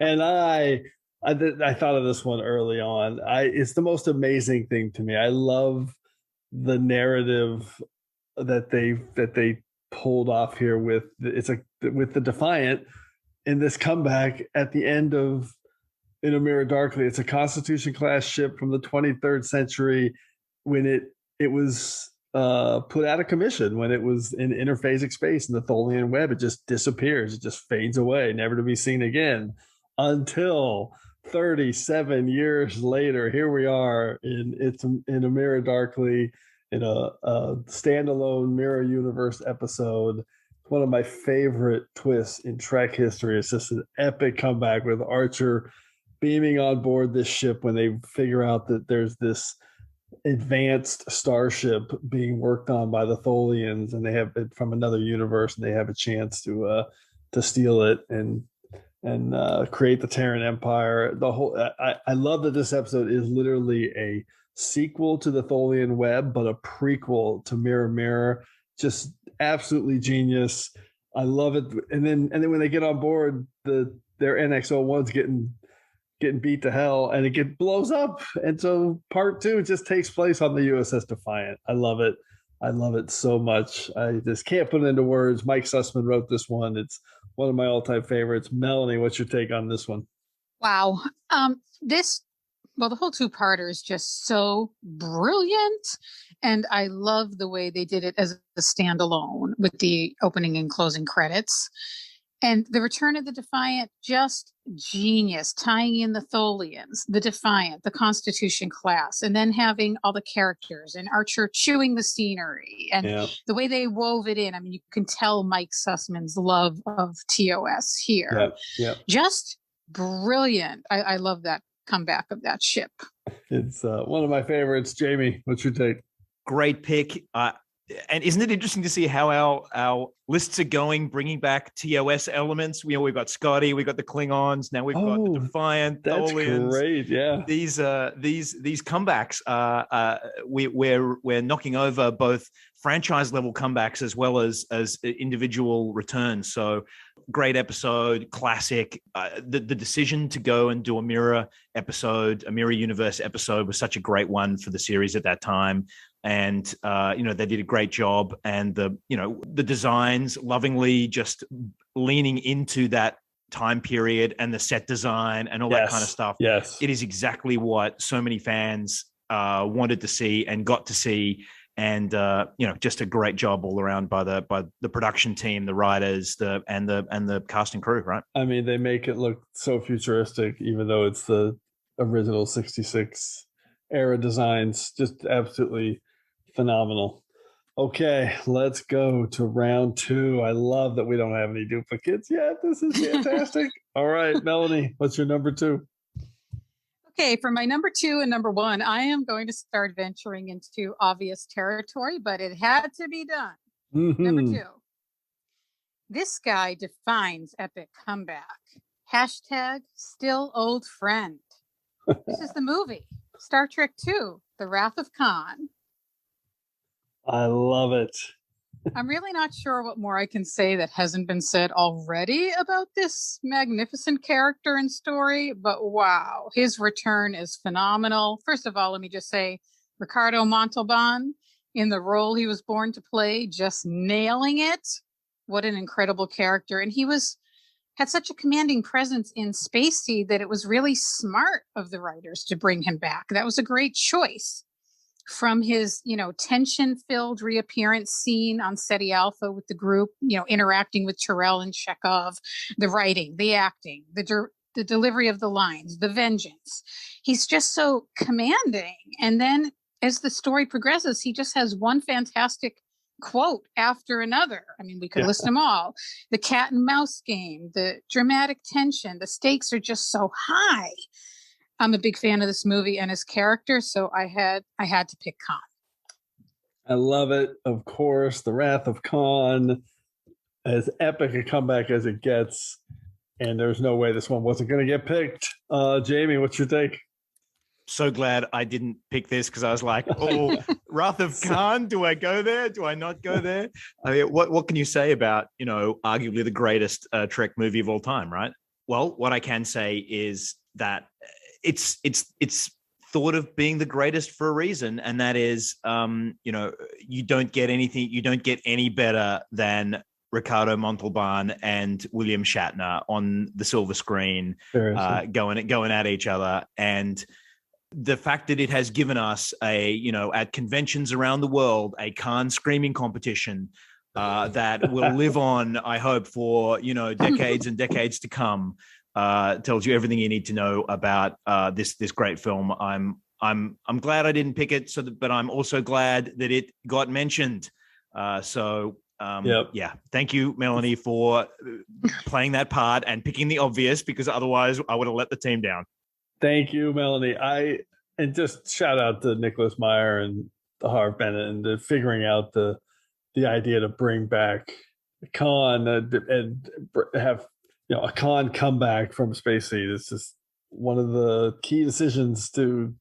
And I thought of this one early on. It's the most amazing thing to me. I love the narrative that they pulled off here with the Defiant. in this comeback at the end of In a Mirror Darkly. It's a Constitution class ship from the 23rd century when it was put out of commission, when it was in interphasic space in the Tholian web. It just disappears. It just fades away, never to be seen again, until 37 years later. Here we are in a Mirror Darkly, in a standalone Mirror Universe episode. One of my favorite twists in Trek history. It's just an epic comeback with Archer beaming on board this ship when they figure out that there's this advanced starship being worked on by the Tholians, and they have it from another universe, and they have a chance to steal it and create the Terran Empire. The whole I love that this episode is literally a sequel to the Tholian Web, but a prequel to Mirror Mirror. Just absolutely genius. I love it. And then when they get on board, their NX-01's getting beat to hell, and it blows up. And so part 2 just takes place on the USS Defiant. I love it. I love it so much. I just can't put it into words. Mike Sussman wrote this one. It's one of my all-time favorites. Melanie, what's your take on this one? Wow. The whole 2-parter is just so brilliant. And I love the way they did it as a standalone with the opening and closing credits. And the Return of the Defiant, just genius, tying in the Tholians, the Defiant, the Constitution class, and then having all the characters and Archer chewing the scenery and the way they wove it in. I mean, you can tell Mike Sussman's love of TOS here. Just brilliant. I love that comeback of that ship. It's one of my favorites. Jamie, what's your take? Great pick. And isn't it interesting to see how our lists are going, bringing back TOS elements? We've got Scotty, we've got the Klingons, now we've got the Defiant, that's Tholians. Great, yeah. These comebacks, we're knocking over both franchise level comebacks as well as individual returns. So great episode, classic. The decision to go and do a mirror universe episode was such a great one for the series at that time. And, they did a great job, and the designs lovingly just leaning into that time period and the set design and all that kind of stuff. Yes. It is exactly what so many fans wanted to see and got to see. And, just a great job all around by the production team, the writers, and the cast and crew, right? I mean, they make it look so futuristic, even though it's the original 66 era designs. Just absolutely phenomenal. Okay, let's go to round 2. I love that we don't have any duplicates yet. This is fantastic. All right, Melanie, what's your number 2? Okay, for my number 2 and number 1, I am going to start venturing into obvious territory, but it had to be done. Mm-hmm. Number 2. This guy defines epic comeback. # still old friend. This is the movie, Star Trek II, The Wrath of Khan. I love it. I'm really not sure what more I can say that hasn't been said already about this magnificent character and story, but wow, his return is phenomenal. First of all, let me just say, Ricardo Montalban, in the role he was born to play, just nailing it. What an incredible character. And he had such a commanding presence in Spacey that it was really smart of the writers to bring him back. That was a great choice. From his, tension-filled reappearance scene on SETI Alpha with the group, interacting with Terrell and Chekhov, the writing, the acting, the delivery of the lines, the vengeance. He's just so commanding. And then as the story progresses, he just has one fantastic quote after another. I mean, we could list them all. The cat and mouse game, the dramatic tension, the stakes are just so high. I'm a big fan of this movie and his character, so I had to pick Khan. I love it. Of course, The Wrath of Khan, as epic a comeback as it gets, and there's no way this one wasn't going to get picked. Jamie, what's your take? So glad I didn't pick this, because I was like, Wrath of Khan, do I go there? Do I not go there? I mean, what can you say about, arguably the greatest Trek movie of all time, right? Well, what I can say is that it's thought of being the greatest for a reason, and that is, you don't get any better than Ricardo Montalban and William Shatner on the silver screen, going at each other. And the fact that it has given us at conventions around the world, a Khan screaming competition that will live on, I hope, for, decades and decades to come, tells you everything you need to know about this great film. I'm glad I didn't pick it, but I'm also glad that it got mentioned. Yeah, thank you, Melanie, for playing that part and picking the obvious, because otherwise I would have let the team down. Thank you, Melanie. And just shout out to Nicholas Meyer and Harv Bennett and figuring out the idea to bring back Khan and have a Khan come back from Space Seed. It's just one of the key decisions to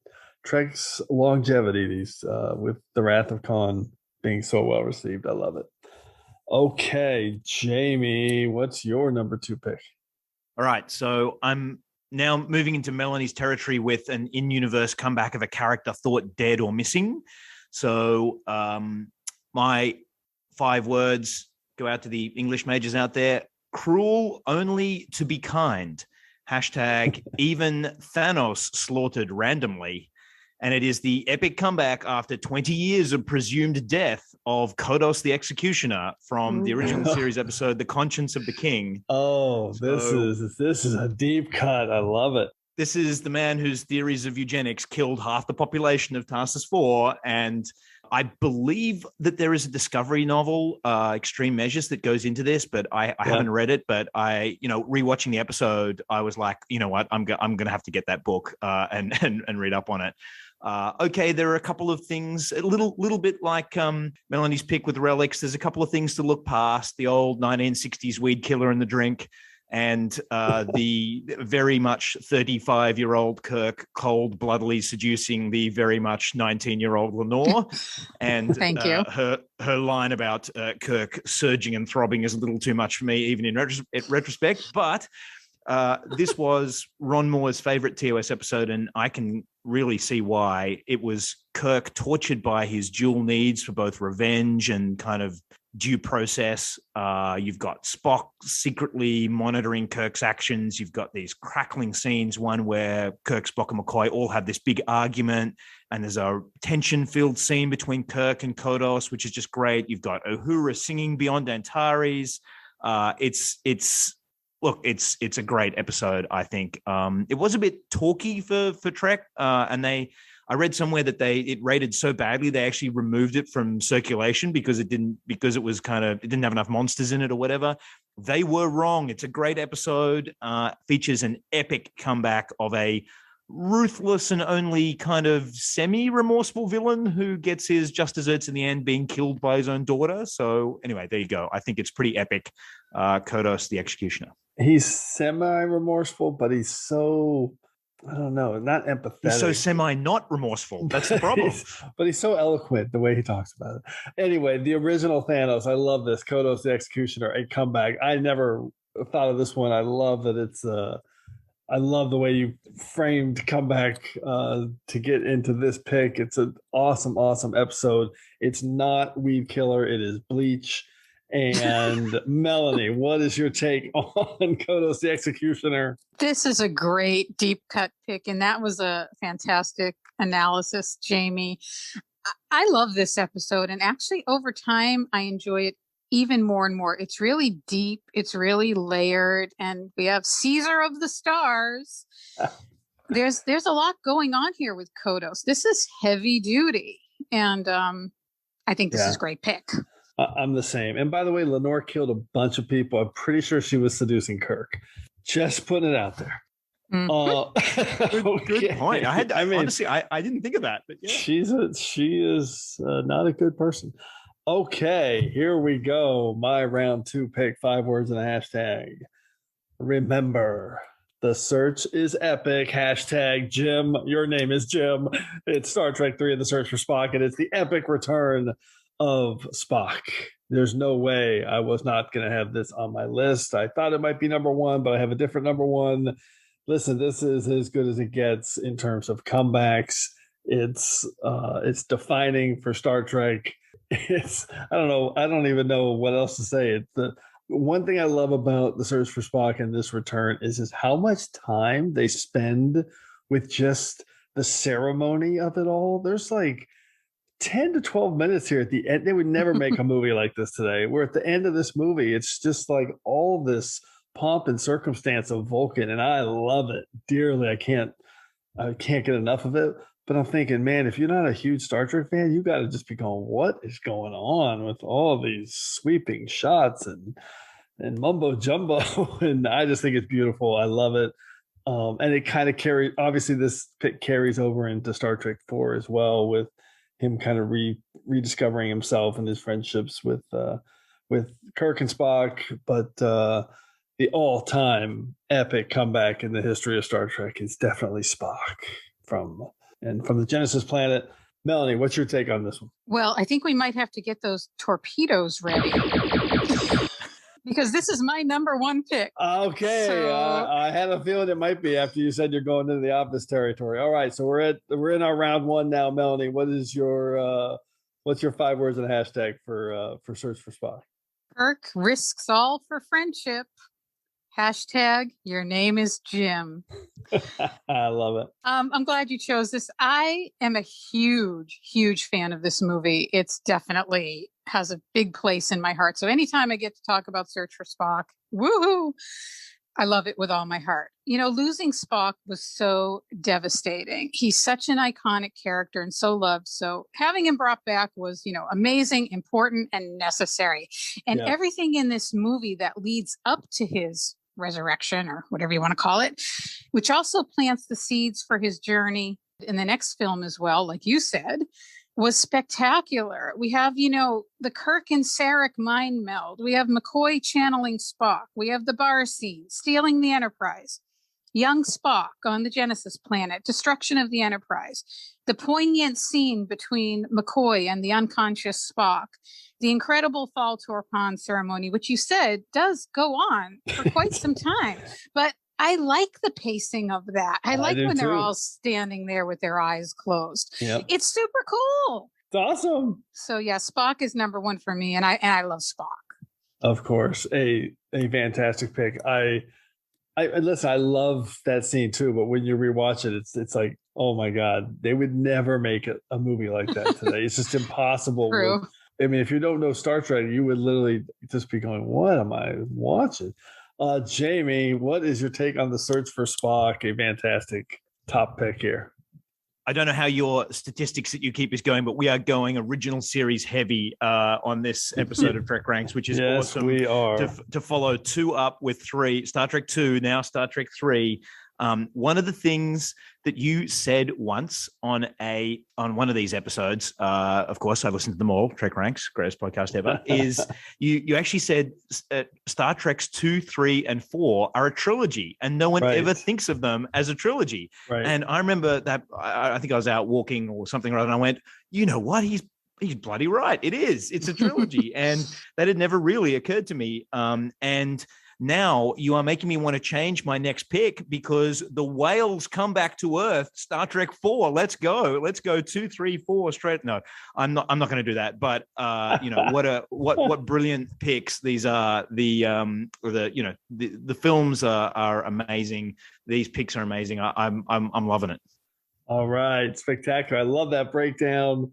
Trek's longevity. With the Wrath of Khan being so well received, I love it. Okay, Jamie, what's your number 2 pick? All right, so I'm now moving into Melanie's territory with an in-universe comeback of a character thought dead or missing. So my 5 words go out to the English majors out there. Cruel only to be kind. Hashtag even Thanos slaughtered randomly. And it is the epic comeback after 20 years of presumed death of Kodos the Executioner from the original series episode, The Conscience of the King. Oh, this is a deep cut. I love it. This is the man whose theories of eugenics killed half the population of Tarsus 4. And I believe that there is a Discovery novel, Extreme Measures, that goes into this, but I haven't read it. But rewatching the episode, I was like, you know what, I'm going to have to get that book and read up on it. Okay, there are a couple of things, a little bit like Melanie's pick with Relics. There's a couple of things to look past: the old 1960s weed killer in the drink, and the very much 35-year-old Kirk cold bloodily seducing the very much 19-year-old Lenore. And Thank you. Her line about Kirk surging and throbbing is a little too much for me, even in retrospect. But this was Ron Moore's favorite TOS episode, and I can really see why. It was Kirk tortured by his dual needs for both revenge and kind of due process. You've got Spock secretly monitoring Kirk's actions. You've got these crackling scenes, one where Kirk, Spock, and McCoy all have this big argument, and there's a tension-filled scene between Kirk and Kodos, which is just great. You've got Uhura singing Beyond Antares. It's a great episode, I think. It was a bit talky for Trek, and I read somewhere that it rated so badly they actually removed it from circulation because it didn't have enough monsters in it or whatever. They were wrong. It's a great episode. Features an epic comeback of a ruthless and only kind of semi-remorseful villain who gets his just desserts in the end, being killed by his own daughter. So anyway, there you go. I think it's pretty epic. Kodos the Executioner. He's semi-remorseful, but he's so, I don't know, not empathetic. He's so semi-not remorseful. That's the problem. But he's so eloquent the way he talks about it. Anyway, the original Thanos, I love this. Kodos the Executioner, a comeback. I never thought of this one. I love that it's I love the way you framed comeback to get into this pick. It's an awesome, awesome episode. It's not Weed Killer. It is Bleach. And Melanie, what is your take on Kodos the Executioner? This is a great deep cut pick, and that was a fantastic analysis, Jamie. I love this episode, and actually over time I enjoy it even more and more. It's really deep, it's really layered, and we have Caesar of the Stars. There's a lot going on here with Kodos. This is heavy duty, and I think this is a great pick. I'm the same. And by the way, Lenore killed a bunch of people. I'm pretty sure she was seducing Kirk. Just putting it out there. Mm-hmm. Good point. Honestly, I didn't think of that. But yeah. She is not a good person. Okay, here we go. My round 2 pick, 5 words and a hashtag. Remember, the search is epic. Hashtag Jim. Your name is Jim. It's Star Trek 3 and the search for Spock, and it's the epic return of Spock. There's no way I was not going to have this on my list. I thought it might be number 1, but I have a different number 1. Listen, this is as good as it gets in terms of comebacks. It's defining for Star Trek. I don't know. I don't even know what else to say. It's the one thing I love about the Search for Spock and this return is just how much time they spend with just the ceremony of it all. There's like 10 to 12 minutes here at the end. They would never make a movie like this today. We're at the end of this movie. It's just like all this pomp and circumstance of Vulcan, and I love it dearly. I can't get enough of it. But I'm thinking, man, if you're not a huge Star Trek fan, you got to just be going, what is going on with all these sweeping shots and mumbo jumbo? And I just think it's beautiful. I love it. And it kind of carries, obviously this pick carries over into Star Trek 4 as well, with him kind of rediscovering himself and his friendships with Kirk and Spock. But the all-time epic comeback in the history of Star Trek is definitely Spock from the Genesis planet. Melanie, what's your take on this one? Well, I think we might have to get those torpedoes ready. Because this is my number one pick. Okay, So... I had a feeling it might be after you said you're going into the office territory. All right, so we're in our round one now, Melanie. What is your what's your 5 words and a hashtag for Search for Spock? Kirk risks all for friendship. Hashtag your name is Jim. I love it. I'm glad you chose this. I am a huge, huge fan of this movie. It's definitely has a big place in my heart. So anytime I get to talk about Search for Spock, woohoo, I love it with all my heart. You know, losing Spock was so devastating. He's such an iconic character and so loved. So having him brought back was, amazing, important, and necessary. And everything in this movie that leads up to his resurrection, or whatever you want to call it, which also plants the seeds for his journey in the next film as well, like you said, was spectacular. We have, the Kirk and Sarek mind meld. We have McCoy channeling Spock. We have the bar scene, stealing the Enterprise. Young Spock on the Genesis planet, destruction of the Enterprise. The poignant scene between McCoy and the unconscious Spock. The incredible fall torpon ceremony, which you said does go on for quite some time. But I like the pacing of that. I like when they're all standing there with their eyes closed. Yep. It's super cool. It's awesome. So yeah, Spock is number one for me, and I love Spock. Of course, a fantastic pick. I listen. I love that scene too. But when you rewatch it, it's like, oh my god, they would never make a movie like that today. It's just impossible. True. I mean, if you don't know Star Trek, you would literally just be going, "What am I watching?" Jamie, what is your take on the Search for Spock? A fantastic top pick here. I don't know how your statistics that you keep is going, but we are going original series heavy on this episode of TrekRanks, which is awesome. We are to follow 2 up with 3, Star Trek 2, now Star Trek 3. One of the things that you said once on one of these episodes, of course, I listened to them all, TrekRanks, greatest podcast ever, is you actually said Star Treks 2, 3, and 4 are a trilogy, and no one ever thinks of them as a trilogy. Right. And I remember that I think I was out walking or something, and I went, you know what, he's bloody right. It's a trilogy. And that had never really occurred to me. And now you are making me want to change my next pick, because the whales come back to Earth. Star Trek 4. Let's go 2, 3, 4 straight. No, I'm not going to do that. But what brilliant picks these are. The films are amazing. These picks are amazing. I'm loving it. All right, spectacular. I love that breakdown.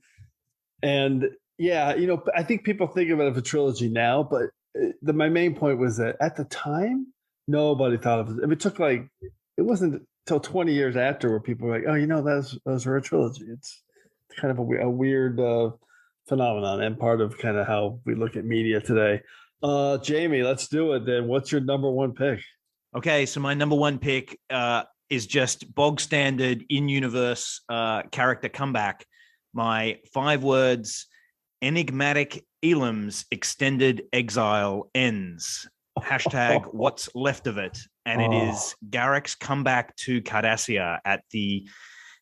And yeah, I think people think of it as a trilogy now, but my main point was that at the time, nobody thought of it. It wasn't until 20 years after where people were like, those are a trilogy. It's kind of a weird phenomenon and part of kind of how we look at media today. Jamie, let's do it then. What's your number one pick? Okay, so my number one pick is just bog standard in-universe character comeback. My 5 words: enigmatic Elam's extended exile ends. Hashtag what's left of it. And it is Garak's comeback to Cardassia at the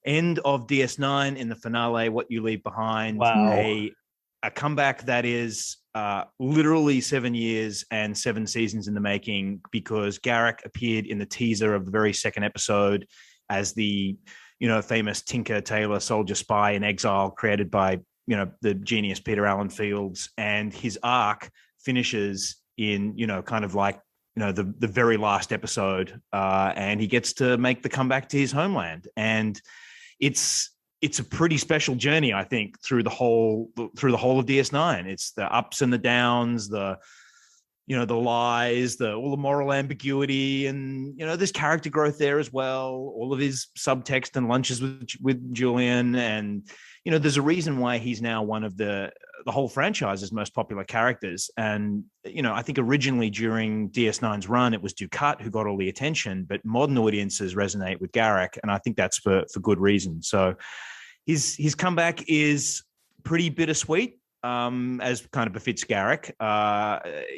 end of DS9 in the finale, What You Leave Behind. Wow. A comeback that is literally 7 years and 7 seasons in the making, because Garak appeared in the teaser of the very second episode as the famous Tinker Tailor soldier spy in exile created by the genius Peter Allen Fields, and his arc finishes in, kind of like, the very last episode, and he gets to make the comeback to his homeland. And it's a pretty special journey, I think, through the whole of DS9. It's the ups and the downs, the lies, all the moral ambiguity, and there's character growth there as well. All of his subtext and lunches with Julian, and there's a reason why he's now one of the whole franchise's most popular characters. And I think originally during DS9's run, it was Dukat who got all the attention, but modern audiences resonate with Garak, and I think that's for good reason. So his comeback is pretty bittersweet. As kind of befits Garak.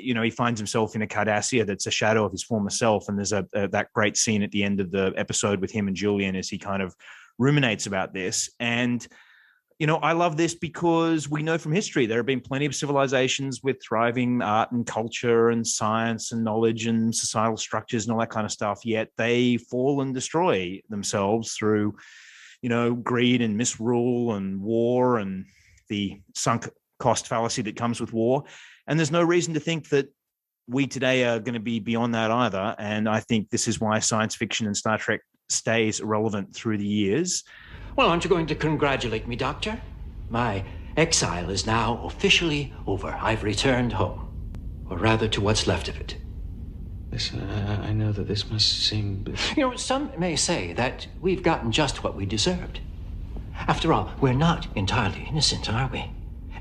He finds himself in a Cardassia that's a shadow of his former self, and there's that great scene at the end of the episode with him and Julian as he kind of ruminates about this. And I love this because we know from history there have been plenty of civilizations with thriving art and culture and science and knowledge and societal structures and all that kind of stuff, yet they fall and destroy themselves through greed and misrule and war and the sunk cost fallacy that comes with war. And there's no reason to think that we today are going to be beyond that either. And I think this is why science fiction and Star Trek stays relevant through the years. Well, aren't you going to congratulate me, Doctor? My exile is now officially over. I've returned home. Or rather, to what's left of it. Listen, I know that this must seem... Some may say that we've gotten just what we deserved. After all, we're not entirely innocent, are we?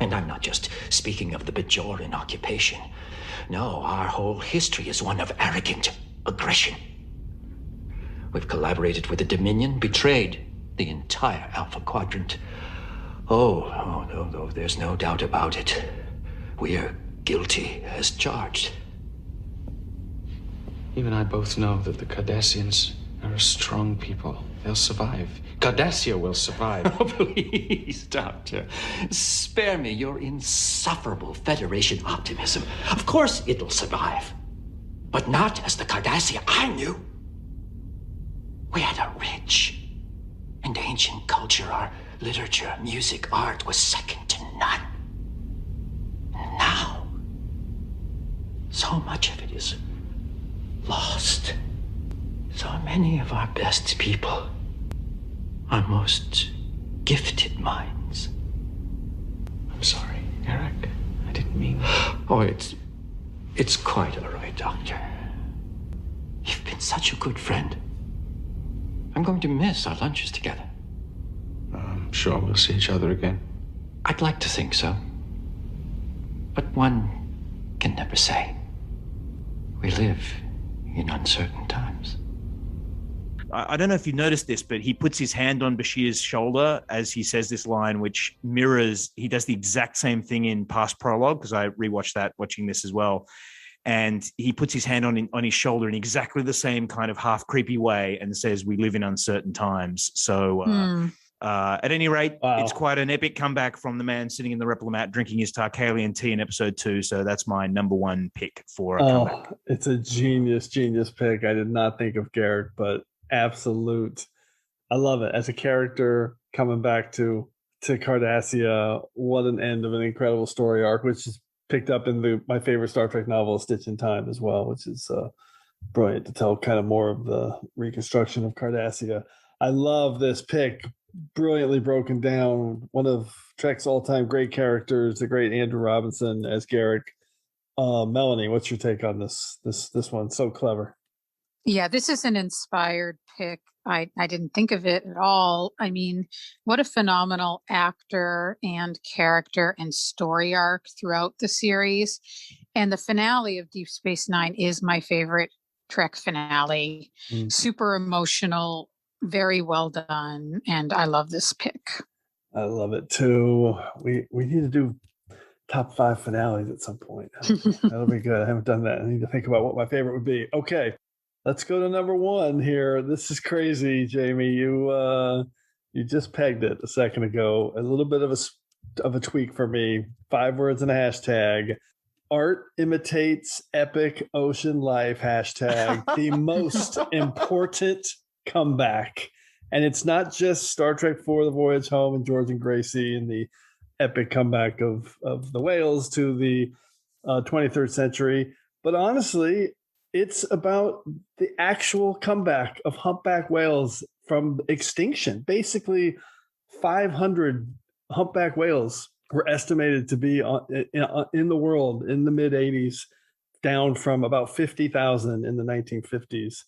And I'm not just speaking of the Bajoran occupation. No, our whole history is one of arrogant aggression. We've collaborated with the Dominion, betrayed the entire Alpha Quadrant. No, there's no doubt about it. We're guilty as charged. Even I both know that the Cardassians are a strong people. They'll survive. Cardassia will survive. Oh, please, Doctor. Spare me your insufferable Federation optimism. Of course it'll survive. But not as the Cardassia I knew. We had a rich and ancient culture. Our literature, music, art was second to none. And now, so much of it is lost. So many of our best people, our most gifted minds. I'm sorry, Eric. I didn't mean... Oh, it's quite all right, Doctor. You've been such a good friend. I'm going to miss our lunches together. I'm sure we'll see each other again. I'd like to think so. But one can never say. We live in uncertain times. I don't know if you noticed this, but he puts his hand on Bashir's shoulder as he says this line, which mirrors, he does the exact same thing in Past Prologue, because I rewatched that watching this as well. And he puts his hand on his shoulder in exactly the same kind of half creepy way and says, we live in uncertain times. So at any rate, It's quite an epic comeback from the man sitting in the replimat drinking his Tarkalian tea in episode 2. So that's my number one pick for a comeback. It's a genius pick. I did not think of Garak, but absolute. I love it. As a character coming back to Cardassia, what an end of an incredible story arc, which is picked up in my favorite Star Trek novel, Stitch in Time, as well, which is brilliant to tell kind of more of the reconstruction of Cardassia. I love this pick. Brilliantly broken down. One of Trek's all-time great characters, the great Andrew Robinson as Garak. Melanie, what's your take on this one? So clever. Yeah, this is an inspired pick. I didn't think of it at all. I mean, what a phenomenal actor and character and story arc throughout the series. And the finale of Deep Space Nine is my favorite Trek finale. Super emotional, very well done, and I love this pick. I love it too. We need to do top 5 finales at some point. That'll be good. I haven't done that. I need to think about what my favorite would be. Okay. Let's go to number 1 here. This is crazy, Jamie. You just pegged it a second ago. A little bit of a tweak for me. 5 words and a hashtag. Art imitates epic ocean life. Hashtag the most important comeback. And it's not just Star Trek IV: The Voyage Home and George and Gracie and the epic comeback of the whales to the 23rd century. But honestly, it's about the actual comeback of humpback whales from extinction. Basically, 500 humpback whales were estimated to be in the world in the mid-'80s, down from about 50,000 in the 1950s.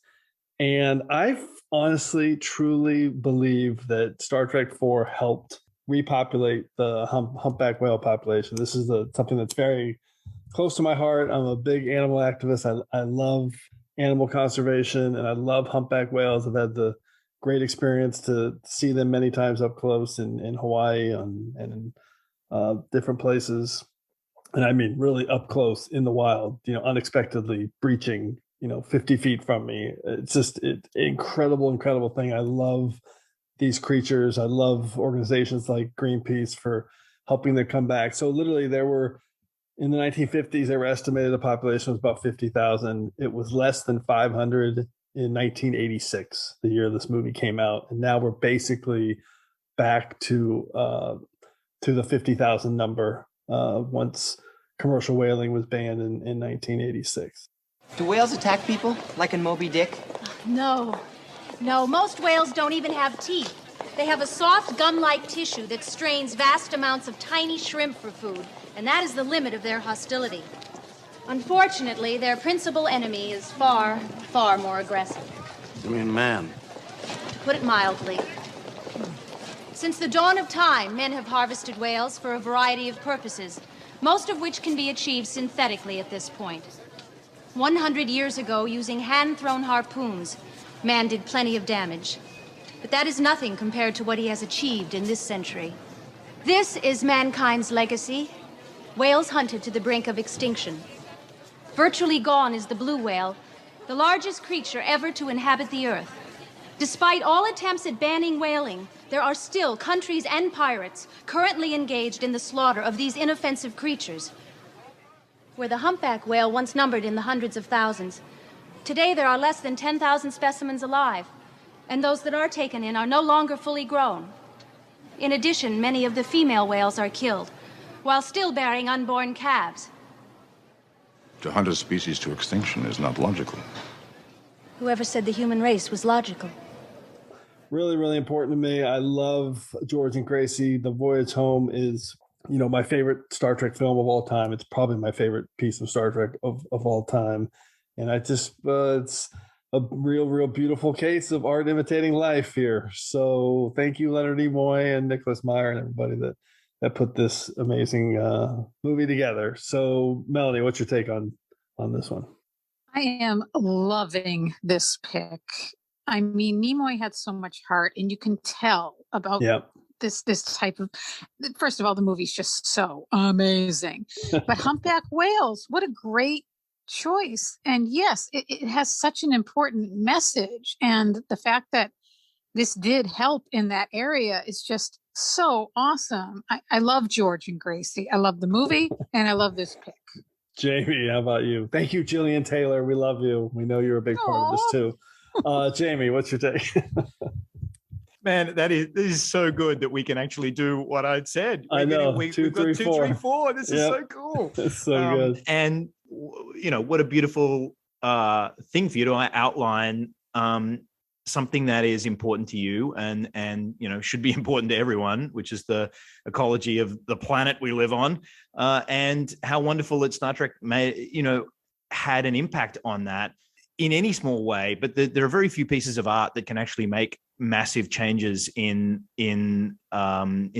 And I honestly, truly believe that Star Trek IV helped repopulate the humpback whale population. This is something that's very close to my heart. I'm a big animal activist. I love animal conservation, and I love humpback whales. I've had the great experience to see them many times up close in Hawaii and in different places. And I mean, really up close in the wild, unexpectedly breaching, 50 feet from me. It's just an incredible thing. I love these creatures. I love organizations like Greenpeace for helping them come back. So literally in the 1950s, they were estimated the population was about 50,000. It was less than 500 in 1986, the year this movie came out. And now we're basically back to the 50,000 number once commercial whaling was banned in 1986. Do whales attack people, like in Moby Dick? No. Most whales don't even have teeth. They have a soft gum-like tissue that strains vast amounts of tiny shrimp for food, and that is the limit of their hostility. Unfortunately, their principal enemy is far, far more aggressive. You mean man? To put it mildly. Since the dawn of time, men have harvested whales for a variety of purposes, most of which can be achieved synthetically at this point. 100 years ago, using hand-thrown harpoons, man did plenty of damage. But that is nothing compared to what he has achieved in this century. This is mankind's legacy. Whales hunted to the brink of extinction. Virtually gone is the blue whale, the largest creature ever to inhabit the earth. Despite all attempts at banning whaling, there are still countries and pirates currently engaged in the slaughter of these inoffensive creatures. Where the humpback whale once numbered in the hundreds of thousands, today there are less than 10,000 specimens alive, and those that are taken in are no longer fully grown. In addition, many of the female whales are killed, while still bearing unborn calves. To hunt a species to extinction is not logical. Whoever said the human race was logical? Really, really important to me. I love George and Gracie. The Voyage Home is, my favorite Star Trek film of all time. It's probably my favorite piece of Star Trek of all time. And I just, it's a real beautiful case of art imitating life here. So thank you, Leonard Nimoy and Nicholas Meyer and everybody that put this amazing movie together. So Melanie, what's your take on this one? I am loving this pick. I mean, Nimoy had so much heart, and you can tell about this type of. First of all, the movie's just so amazing. But humpback whales, what a great choice! And yes, it has such an important message, and the fact that this did help in that area is just so awesome. I love George and Gracie. I love the movie, and I love this pick. Jamie, how about you? Thank you, Jillian Taylor. We love you. We know you're a big part of this too. Jamie, what's your take? Man, this is so good that we can actually do what I'd said. I know. We've got 2, 3, 4. This is so cool. It's so good. And what a beautiful thing for you to outline something that is important to you and should be important to everyone, which is the ecology of the planet we live on, and how wonderful that Star Trek had an impact on that in any small way. But there are very few pieces of art that can actually make massive changes in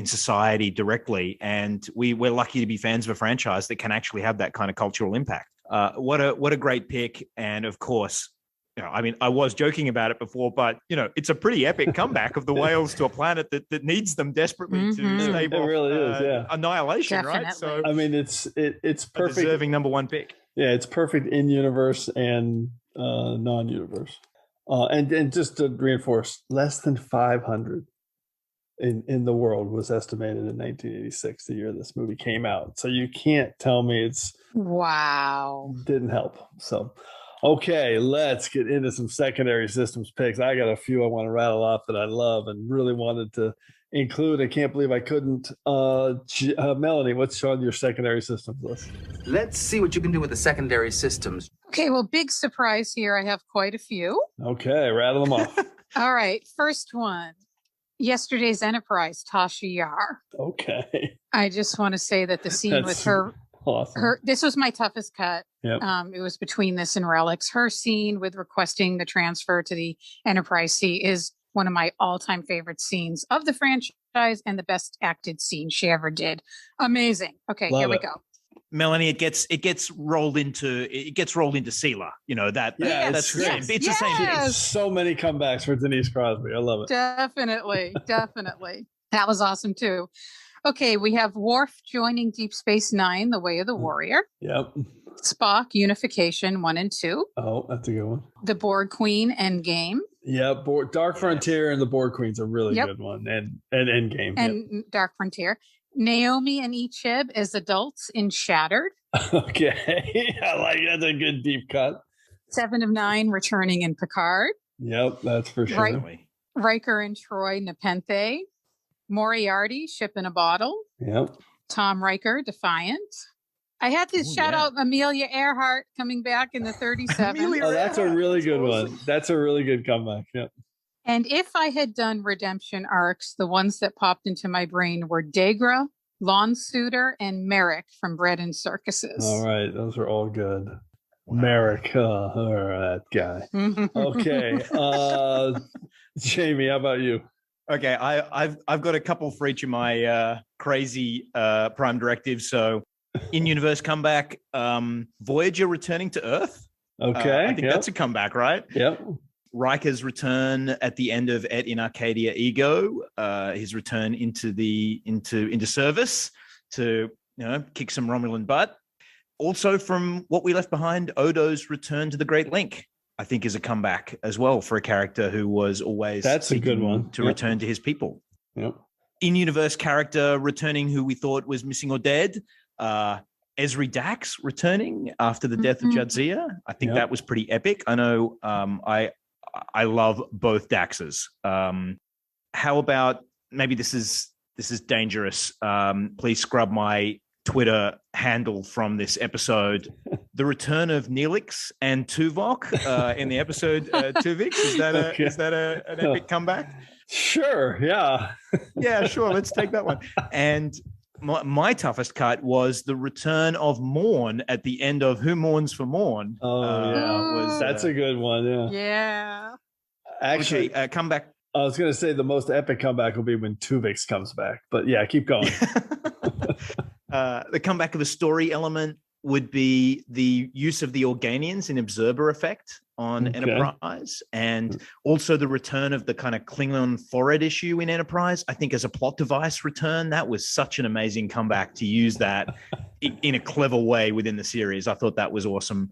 society directly, and we're lucky to be fans of a franchise that can actually have that kind of cultural impact. What a great pick. And of course, I was joking about it before, but it's a pretty epic comeback of the whales to a planet that needs them desperately to stave off really is, annihilation. Definitely. Right? So I mean, it's perfect. A deserving number one pick. Yeah, it's perfect in universe and non-universe. And just to reinforce, less than 500 in the world was estimated in 1986, the year this movie came out. So you can't tell me didn't help. So. Okay, let's get into some secondary systems picks. I got a few I want to rattle off that I love and really wanted to include, I can't believe I couldn't, Melanie, what's on your secondary systems list? Let's see what you can do with the secondary systems. Okay, well, big surprise here. I have quite a few. Okay, rattle them off. All right, first one. Yesterday's Enterprise, Tasha Yar. Okay. I just want to say that the scene with her, awesome. This was my toughest cut. Yep. It was between this and Relics. Her scene with requesting the transfer to the Enterprise C is one of my all-time favorite scenes of the franchise and the best acted scene she ever did. Amazing. Okay, Love here we it. go. Melanie, it gets rolled into Seela. You know that. That's the same. It's the same thing. So many comebacks for Denise Crosby. I love it. Definitely. That was awesome too. Okay, we have Worf joining Deep Space Nine, The Way of the Warrior. Yep. Spock, Unification 1 and 2. Oh, that's a good one. The Borg Queen, Endgame. Yeah, Dark Frontier and the Borg Queen's a really good one. And Endgame. And Dark Frontier. Naomi and Ichib as adults in Shattered. Okay. I like that. That's a good deep cut. 7 of 9 returning in Picard. Yep, that's for sure. Riker and Troy Nepenthe. Moriarty, Ship in a Bottle. Yep. Tom Riker, Defiant. I had to shout out Amelia Earhart coming back in the 37. Oh, that's a really good one. That's a really good comeback. Yep. And if I had done redemption arcs, the ones that popped into my brain were Degra, Lawn Suitor, and Merrick from Bread and Circuses. All right. Those are all good. Wow. Merrick. That guy. Okay. Jamie, how about you? Okay. I've got a couple for each of my crazy prime directives. So in-universe comeback, Voyager returning to Earth. Okay. I think that's a comeback, right? Yep. Riker's return at the end of Et in Arcadia Ego, his return into service to kick some Romulan butt. Also from What We Left Behind, Odo's return to the Great Link, I think, is a comeback as well for a character who was always that's a good one to return to his people. Yep. In-universe character returning who we thought was missing or dead. Esri Dax returning after the death of Jadzia. I think that was pretty epic. I know I love both Daxes. How about, maybe this is dangerous. Please scrub my Twitter handle from this episode. The return of Neelix and Tuvok in the episode Tuvix. Is that an epic comeback? Sure. Yeah. Yeah, sure. Let's take that one. And my toughest cut was the return of Morn at the end of Who Mourns for Morn. That's a good one. Yeah. Yeah. Actually, comeback. I was going to say the most epic comeback will be when Tuvix comes back, but yeah, keep going. The comeback of a story element would be the use of the Organians in Observer Effect on Enterprise, and also the return of the kind of Klingon forehead issue in Enterprise. I think as a plot device return, that was such an amazing comeback to use that in a clever way within the series. I thought that was awesome.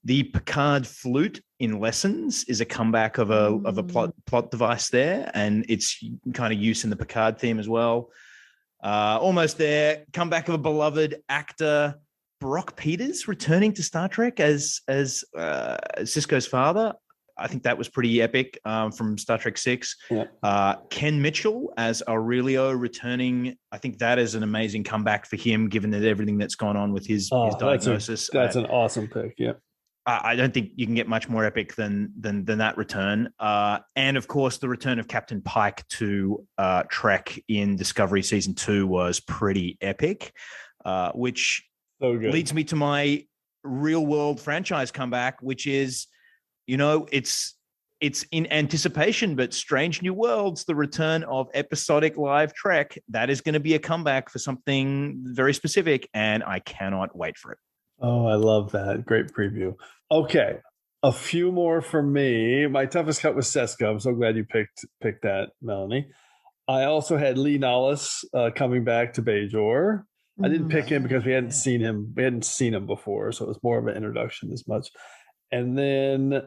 The Picard flute in Lessons is a comeback of a plot device there, and it's kind of use in the Picard theme as well. Almost there. Comeback of a beloved actor, Brock Peters, returning to Star Trek as Sisko's father. I think that was pretty epic from Star Trek VI. Yeah. Ken Mitchell as Aurelio returning. I think that is an amazing comeback for him, given that everything that's gone on with his diagnosis. That's an awesome pick. Yeah. I don't think you can get much more epic than that return. And of course, the return of Captain Pike to Trek in Discovery Season 2 was pretty epic, which leads me to my real world franchise comeback, which is, it's in anticipation, but Strange New Worlds, the return of episodic live Trek. That is going to be a comeback for something very specific, and I cannot wait for it. Oh, I love that. Great preview. Okay. A few more for me. My toughest cut was Seska. I'm so glad you picked that, Melanie. I also had Lee Nollis coming back to Bajor. I didn't pick him because we hadn't seen him. We hadn't seen him before, so it was more of an introduction as much. And then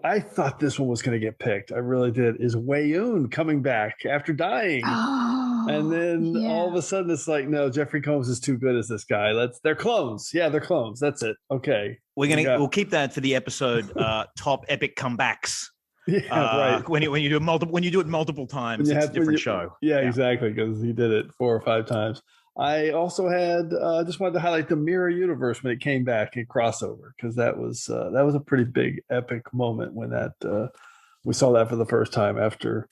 I thought this one was going to get picked. I really did. Is Weyoun coming back after dying? And then all of a sudden it's like, no, Jeffrey Combs is too good as this guy. They're clones. Yeah, they're clones. That's it. Okay. We'll keep that for the episode top epic comebacks. right. When you do it multiple times, it's a different show. Yeah, exactly, because he did it 4 or 5 times. I also had just wanted to highlight the Mirror Universe when it came back in crossover, because that was a pretty big epic moment when that we saw that for the first time after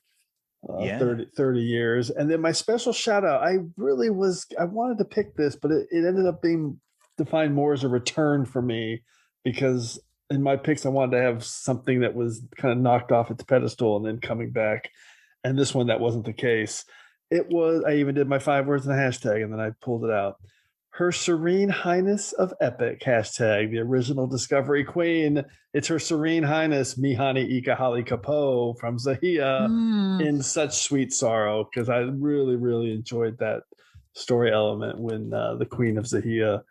30 years. And then my special shout out, I wanted to pick this, but it ended up being defined more as a return for me, because in my picks I wanted to have something that was kind of knocked off its pedestal and then coming back. And this one, that wasn't the case. I even did my 5 words in the hashtag, and then I pulled it out. Her Serene Highness of Epic, hashtag, the original Discovery Queen. It's Her Serene Highness Mihani Ikahali Kapo from Zahia in Such Sweet Sorrow, because I really, really enjoyed that story element when the Queen of Zahia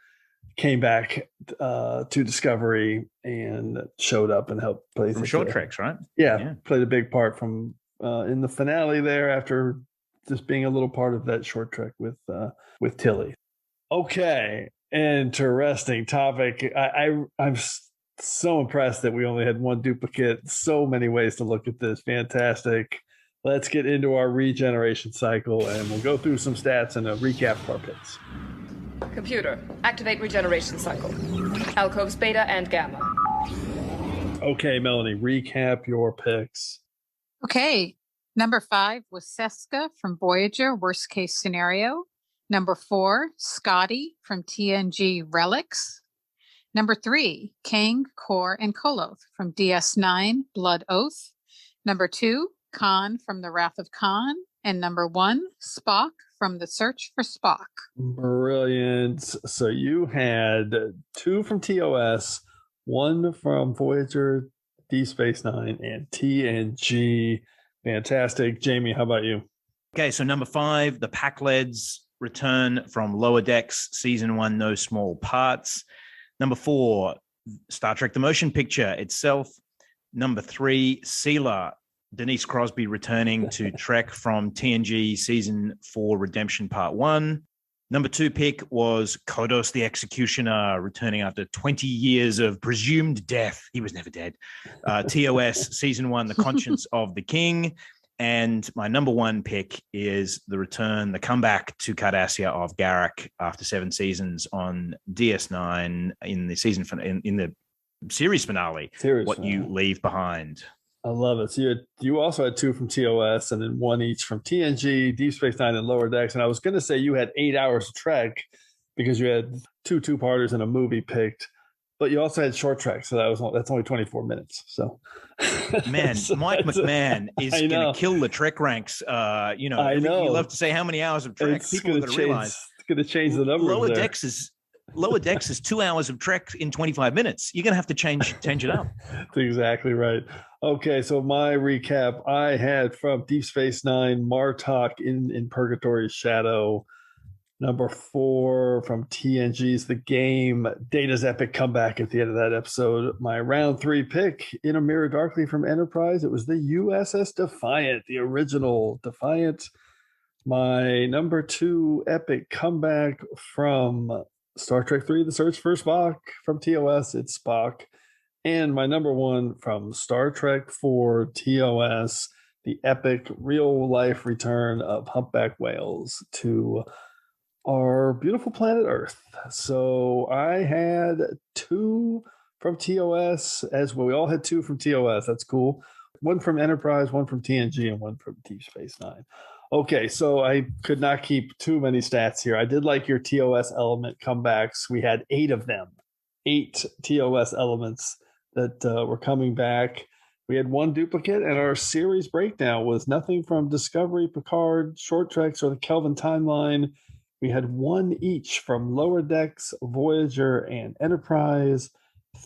came back to Discovery and showed up and helped play from Short Treks, right? Yeah, played a big part from in the finale there after just being a little part of that short trek with Tilly. Okay, interesting topic. I'm so impressed that we only had one duplicate. So many ways to look at this. Fantastic. Let's get into our regeneration cycle, and we'll go through some stats and a recap of our picks. Computer, activate regeneration cycle. Alcoves beta and gamma. Okay, Melanie, recap your picks. Okay. Number 5 was Seska from Voyager, Worst Case Scenario. Number 4, Scotty from TNG Relics. Number 3, Kang, Kor, and Koloth from DS9 Blood Oath. Number 2, Khan from The Wrath of Khan. And number 1, Spock from The Search for Spock. Brilliant. So you had 2 from TOS, 1 from Voyager, Deep Space Nine, and TNG. Fantastic. Jamie, how about you? Okay, so number 5, the Pakleds return from Lower Decks, Season 1, No Small Parts. Number 4, Star Trek The Motion Picture itself. Number 3, Seela, Denise Crosby returning to Trek from TNG Season 4, Redemption Part 1. Number 2 pick was Kodos the Executioner, returning after 20 years of presumed death. He was never dead. TOS Season 1, The Conscience of the King. And my number 1 pick is the comeback to Cardassia of Garak after 7 seasons on DS9 in the series finale. You Leave Behind. I love it. So you also had 2 from TOS and then 1 each from TNG, Deep Space Nine, and Lower Decks. And I was going to say you had 8 hours of Trek because you had 2 two-parters and a movie picked, but you also had Short Trek, so that's only 24 minutes. So, man, so Mike McMahon is going to kill the Trek ranks. I know. You love to say how many hours of Trek. People are going to realize it's going to change the numbers. Lower Decks is 2 hours of Trek in 25 minutes. You're going to have to change it up. That's exactly right. Okay, so my recap, I had from Deep Space Nine, Martok in Purgatory's Shadow. Number 4 from TNG's The Game, Data's epic comeback at the end of that episode. My round 3 pick, In a Mirror Darkly from Enterprise. It was the USS Defiant, the original Defiant. My number 2 epic comeback from Star Trek III, The Search for Spock from TOS, it's Spock. And my number 1 from Star Trek IV TOS, the epic real-life return of humpback whales to our beautiful planet Earth. So I had 2 from TOS, as well. We all had 2 from TOS. That's cool. 1 from Enterprise, 1 from TNG, and 1 from Deep Space Nine. Okay, so I could not keep too many stats here. I did like your TOS element comebacks. We had 8 of them, 8 TOS elements that were coming back. We had 1 duplicate, and our series breakdown was nothing from Discovery, Picard, Short Treks, or the Kelvin timeline. We had 1 each from Lower Decks, Voyager, and Enterprise.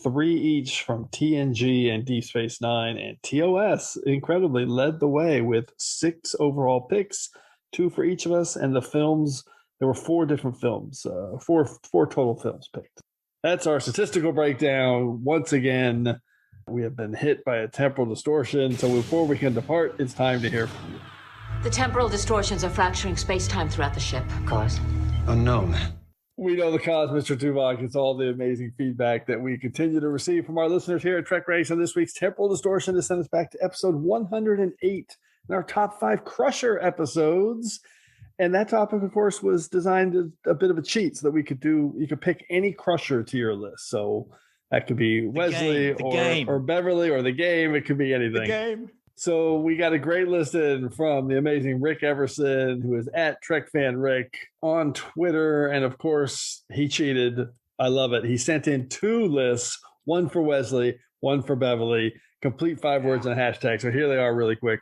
3 each from TNG and Deep Space Nine, and TOS incredibly led the way with 6 overall picks, 2 for each of us. And the films, there were 4 different films, 4 total films picked. That's our statistical breakdown. Once again, we have been hit by a temporal distortion. So before we can depart, it's time to hear from you. The temporal distortions are fracturing space-time throughout the ship. Cause? Unknown. We know the cause, Mr. Tuvok. It's all the amazing feedback that we continue to receive from our listeners here at TrekRanks. And this week's Temporal Distortion has sent us back to episode 108 in our top 5 Crusher episodes. And that topic, of course, was designed as a bit of a cheat so that you could pick any Crusher to your list. So that could be Wesley or Beverly or the game. It could be anything. The game. So we got a great list in from the amazing Rick Everson, who is at TrekFanRick on Twitter. And of course, he cheated. I love it. He sent in 2 lists, one for Wesley, one for Beverly, complete 5 words and a hashtag. So here they are really quick.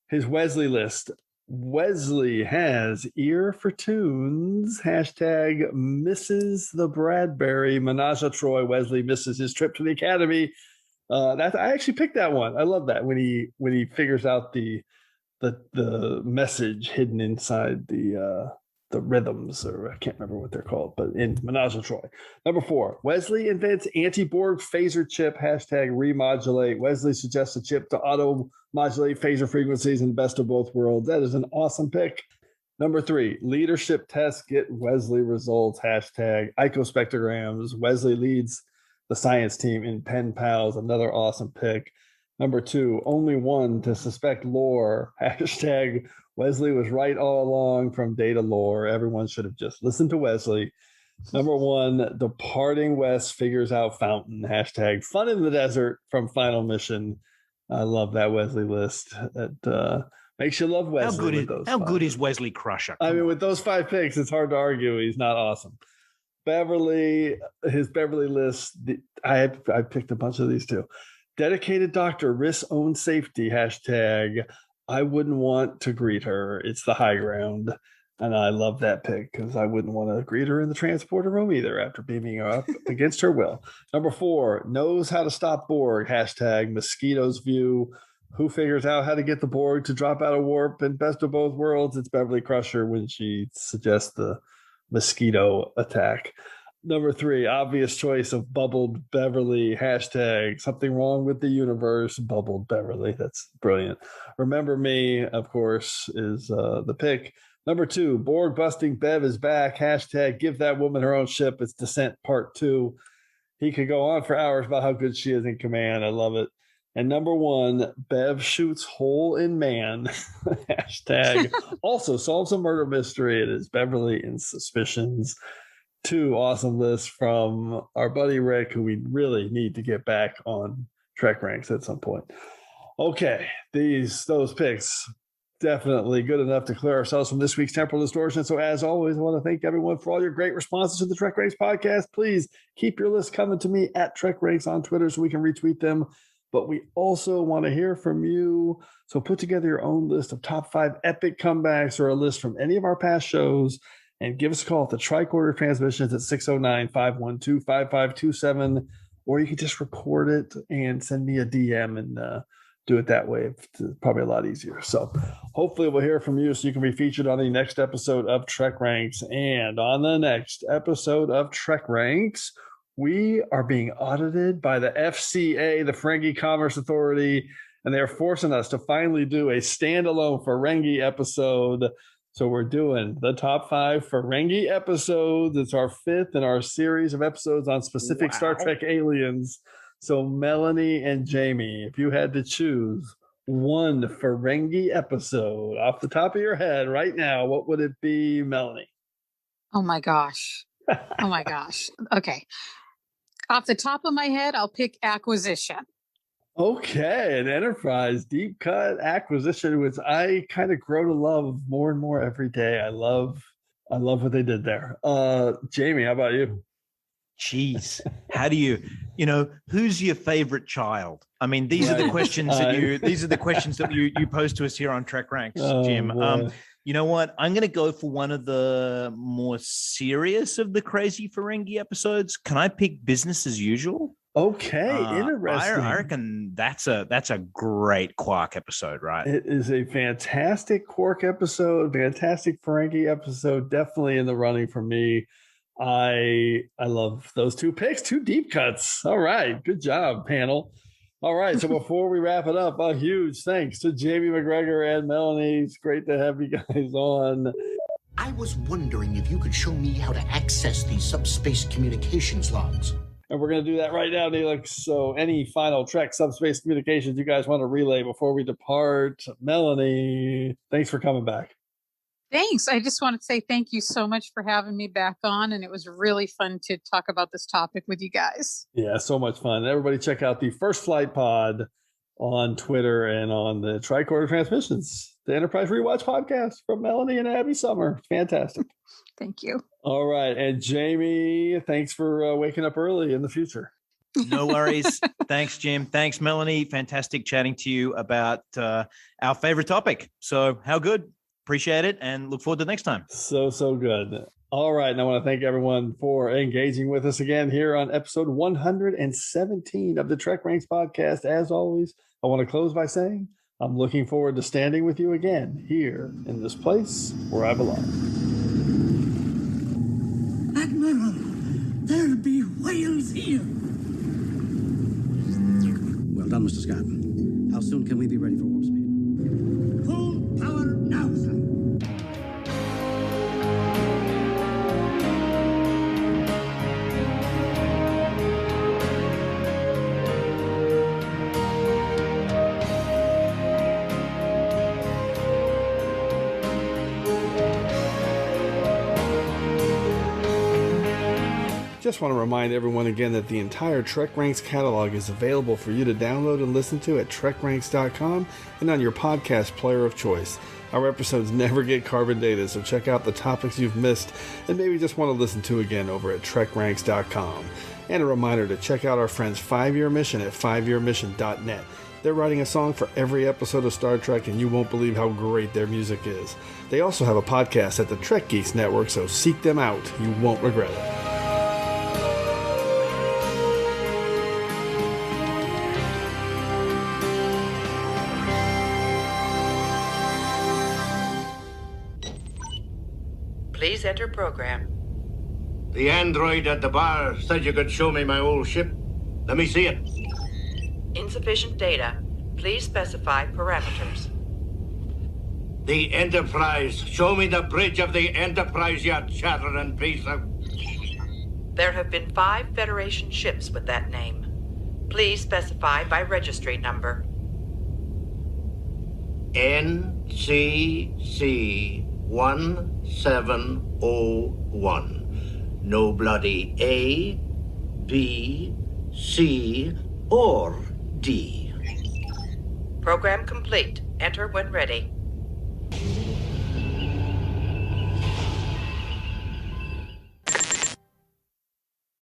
His Wesley list. Wesley has ear for tunes, hashtag misses the Bradbury, Menage a Troy. Wesley misses his trip to the academy. I actually picked that one. I love that when he figures out the message hidden inside the rhythms, or I can't remember what they're called, but in Menage a Troy. Number 4, Wesley invents anti-Borg phaser chip, hashtag remodulate. Wesley suggests a chip to auto-modulate phaser frequencies in the best of both worlds. That is an awesome pick. Number 3, leadership tests get Wesley results, hashtag icospectrograms. Wesley leads the science team in Pen Pals, another awesome pick. Number 2, only one to suspect lore, hashtag Wesley was right all along from data lore. Everyone should have just listened to Wesley. Number 1, departing West figures out fountain, hashtag fun in the desert from Final Mission. I love that Wesley list. That makes you love Wesley. How good is Wesley Crusher? I mean, with those 5 picks, it's hard to argue he's not awesome. Beverly, his Beverly list, I picked a bunch of these too. Dedicated doctor risks own safety, hashtag I wouldn't want to greet her. It's the high ground. And I love that pick because I wouldn't want to greet her in the transporter room either after beaming her up against her will. Number 4, knows how to stop Borg, hashtag Mosquito's View. Who figures out how to get the Borg to drop out of warp in Best of Both Worlds? It's Beverly Crusher when she suggests the mosquito attack. Number 3, obvious choice of bubbled Beverly, hashtag something wrong with the universe, bubbled Beverly. That's brilliant. Remember Me, of course, is the pick. Number 2, Borg busting Bev is back, hashtag give that woman her own ship. It's Descent Part 2. He could go on for hours about how good she is in command. I love it. And number 1, Bev shoots hole in man, hashtag also solves a murder mystery. It is Beverly in Suspicions. 2 awesome lists from our buddy Rick, who we really need to get back on TrekRanks at some point. Okay, those picks definitely good enough to clear ourselves from this week's Temporal Distortion. So as always, I want to thank everyone for all your great responses to the TrekRanks podcast. Please keep your list coming to me at TrekRanks on Twitter so we can retweet them. But we also want to hear from you. So put together your own list of top 5 epic comebacks or a list from any of our past shows and give us a call at the Tricorder Transmissions at 609-512-5527, or you can just record it and send me a DM and do it that way. It's probably a lot easier. So hopefully we'll hear from you so you can be featured on the next episode of TrekRanks. And on the next episode of TrekRanks, we are being audited by the FCA, the Ferengi Commerce Authority, and they're forcing us to finally do a standalone Ferengi episode. So we're doing the top 5 Ferengi episodes. It's our 5th in our series of episodes on specific Star Trek aliens. So Melanie and Jamie, if you had to choose one Ferengi episode off the top of your head right now, what would it be, Melanie? Oh my gosh. Oh my gosh. Okay. Off the top of my head, I'll pick Acquisition. Okay, an Enterprise deep cut acquisition, which I kind of grow to love more and more every day. I love what they did there. Jamie, how about you? Jeez, how do you who's your favorite child? I mean, these are the questions that you pose to us here on TrekRanks, Jim. You know what? I'm going to go for one of the more serious of the crazy Ferengi episodes. Can I pick Business as Usual? Okay, interesting. I reckon that's a great Quark episode, right? It is a fantastic Quark episode, fantastic Ferengi episode, definitely in the running for me. I love those 2 picks, 2 deep cuts. All right, good job, panel. All right, so before we wrap it up, a huge thanks to Jamie McGregor and Melanie. It's great to have you guys on. I was wondering if you could show me how to access these subspace communications logs. And we're going to do that right now, Neelix. So any final Trek subspace communications you guys want to relay before we depart? Melanie, thanks for coming back. Thanks. I just want to say thank you so much for having me back on. And it was really fun to talk about this topic with you guys. Yeah, so much fun. Everybody check out the First Flight Pod on Twitter and on the Tricorder Transmissions, the Enterprise Rewatch podcast from Melanie and Abby Summer. Fantastic. Thank you. All right. And Jamie, thanks for waking up early in the future. No worries. Thanks, Jim. Thanks, Melanie. Fantastic chatting to you about our favorite topic. So how good? Appreciate it and look forward to next time. So good. All right. And I want to thank everyone for engaging with us again here on episode 117 of the TrekRanks podcast. As always, I want to close by saying I'm looking forward to standing with you again here in this place where I belong. Admiral, there be whales here. Well done, Mr. Scott. How soon can we be ready for warp speed? Full power now, sir. Just want to remind everyone again that the entire TrekRanks catalog is available for you to download and listen to at TrekRanks.com and on your podcast player of choice. Our episodes never get carbon dated, so check out the topics you've missed and maybe just want to listen to again over at TrekRanks.com. And a reminder to check out our friends 5-Year Mission at 5yearmission.net. They're writing a song for every episode of Star Trek, and you won't believe how great their music is. They also have a podcast at the Trek Geeks Network, so seek them out. You won't regret it. Please enter program. The android at the bar said you could show me my old ship. Let me see it. Insufficient data. Please specify parameters. The Enterprise. Show me the bridge of the Enterprise, you chattering piece of... There have been 5 Federation ships with that name. Please specify by registry number. NCC 1701. No bloody A, B, C, or D. Program complete. Enter when ready.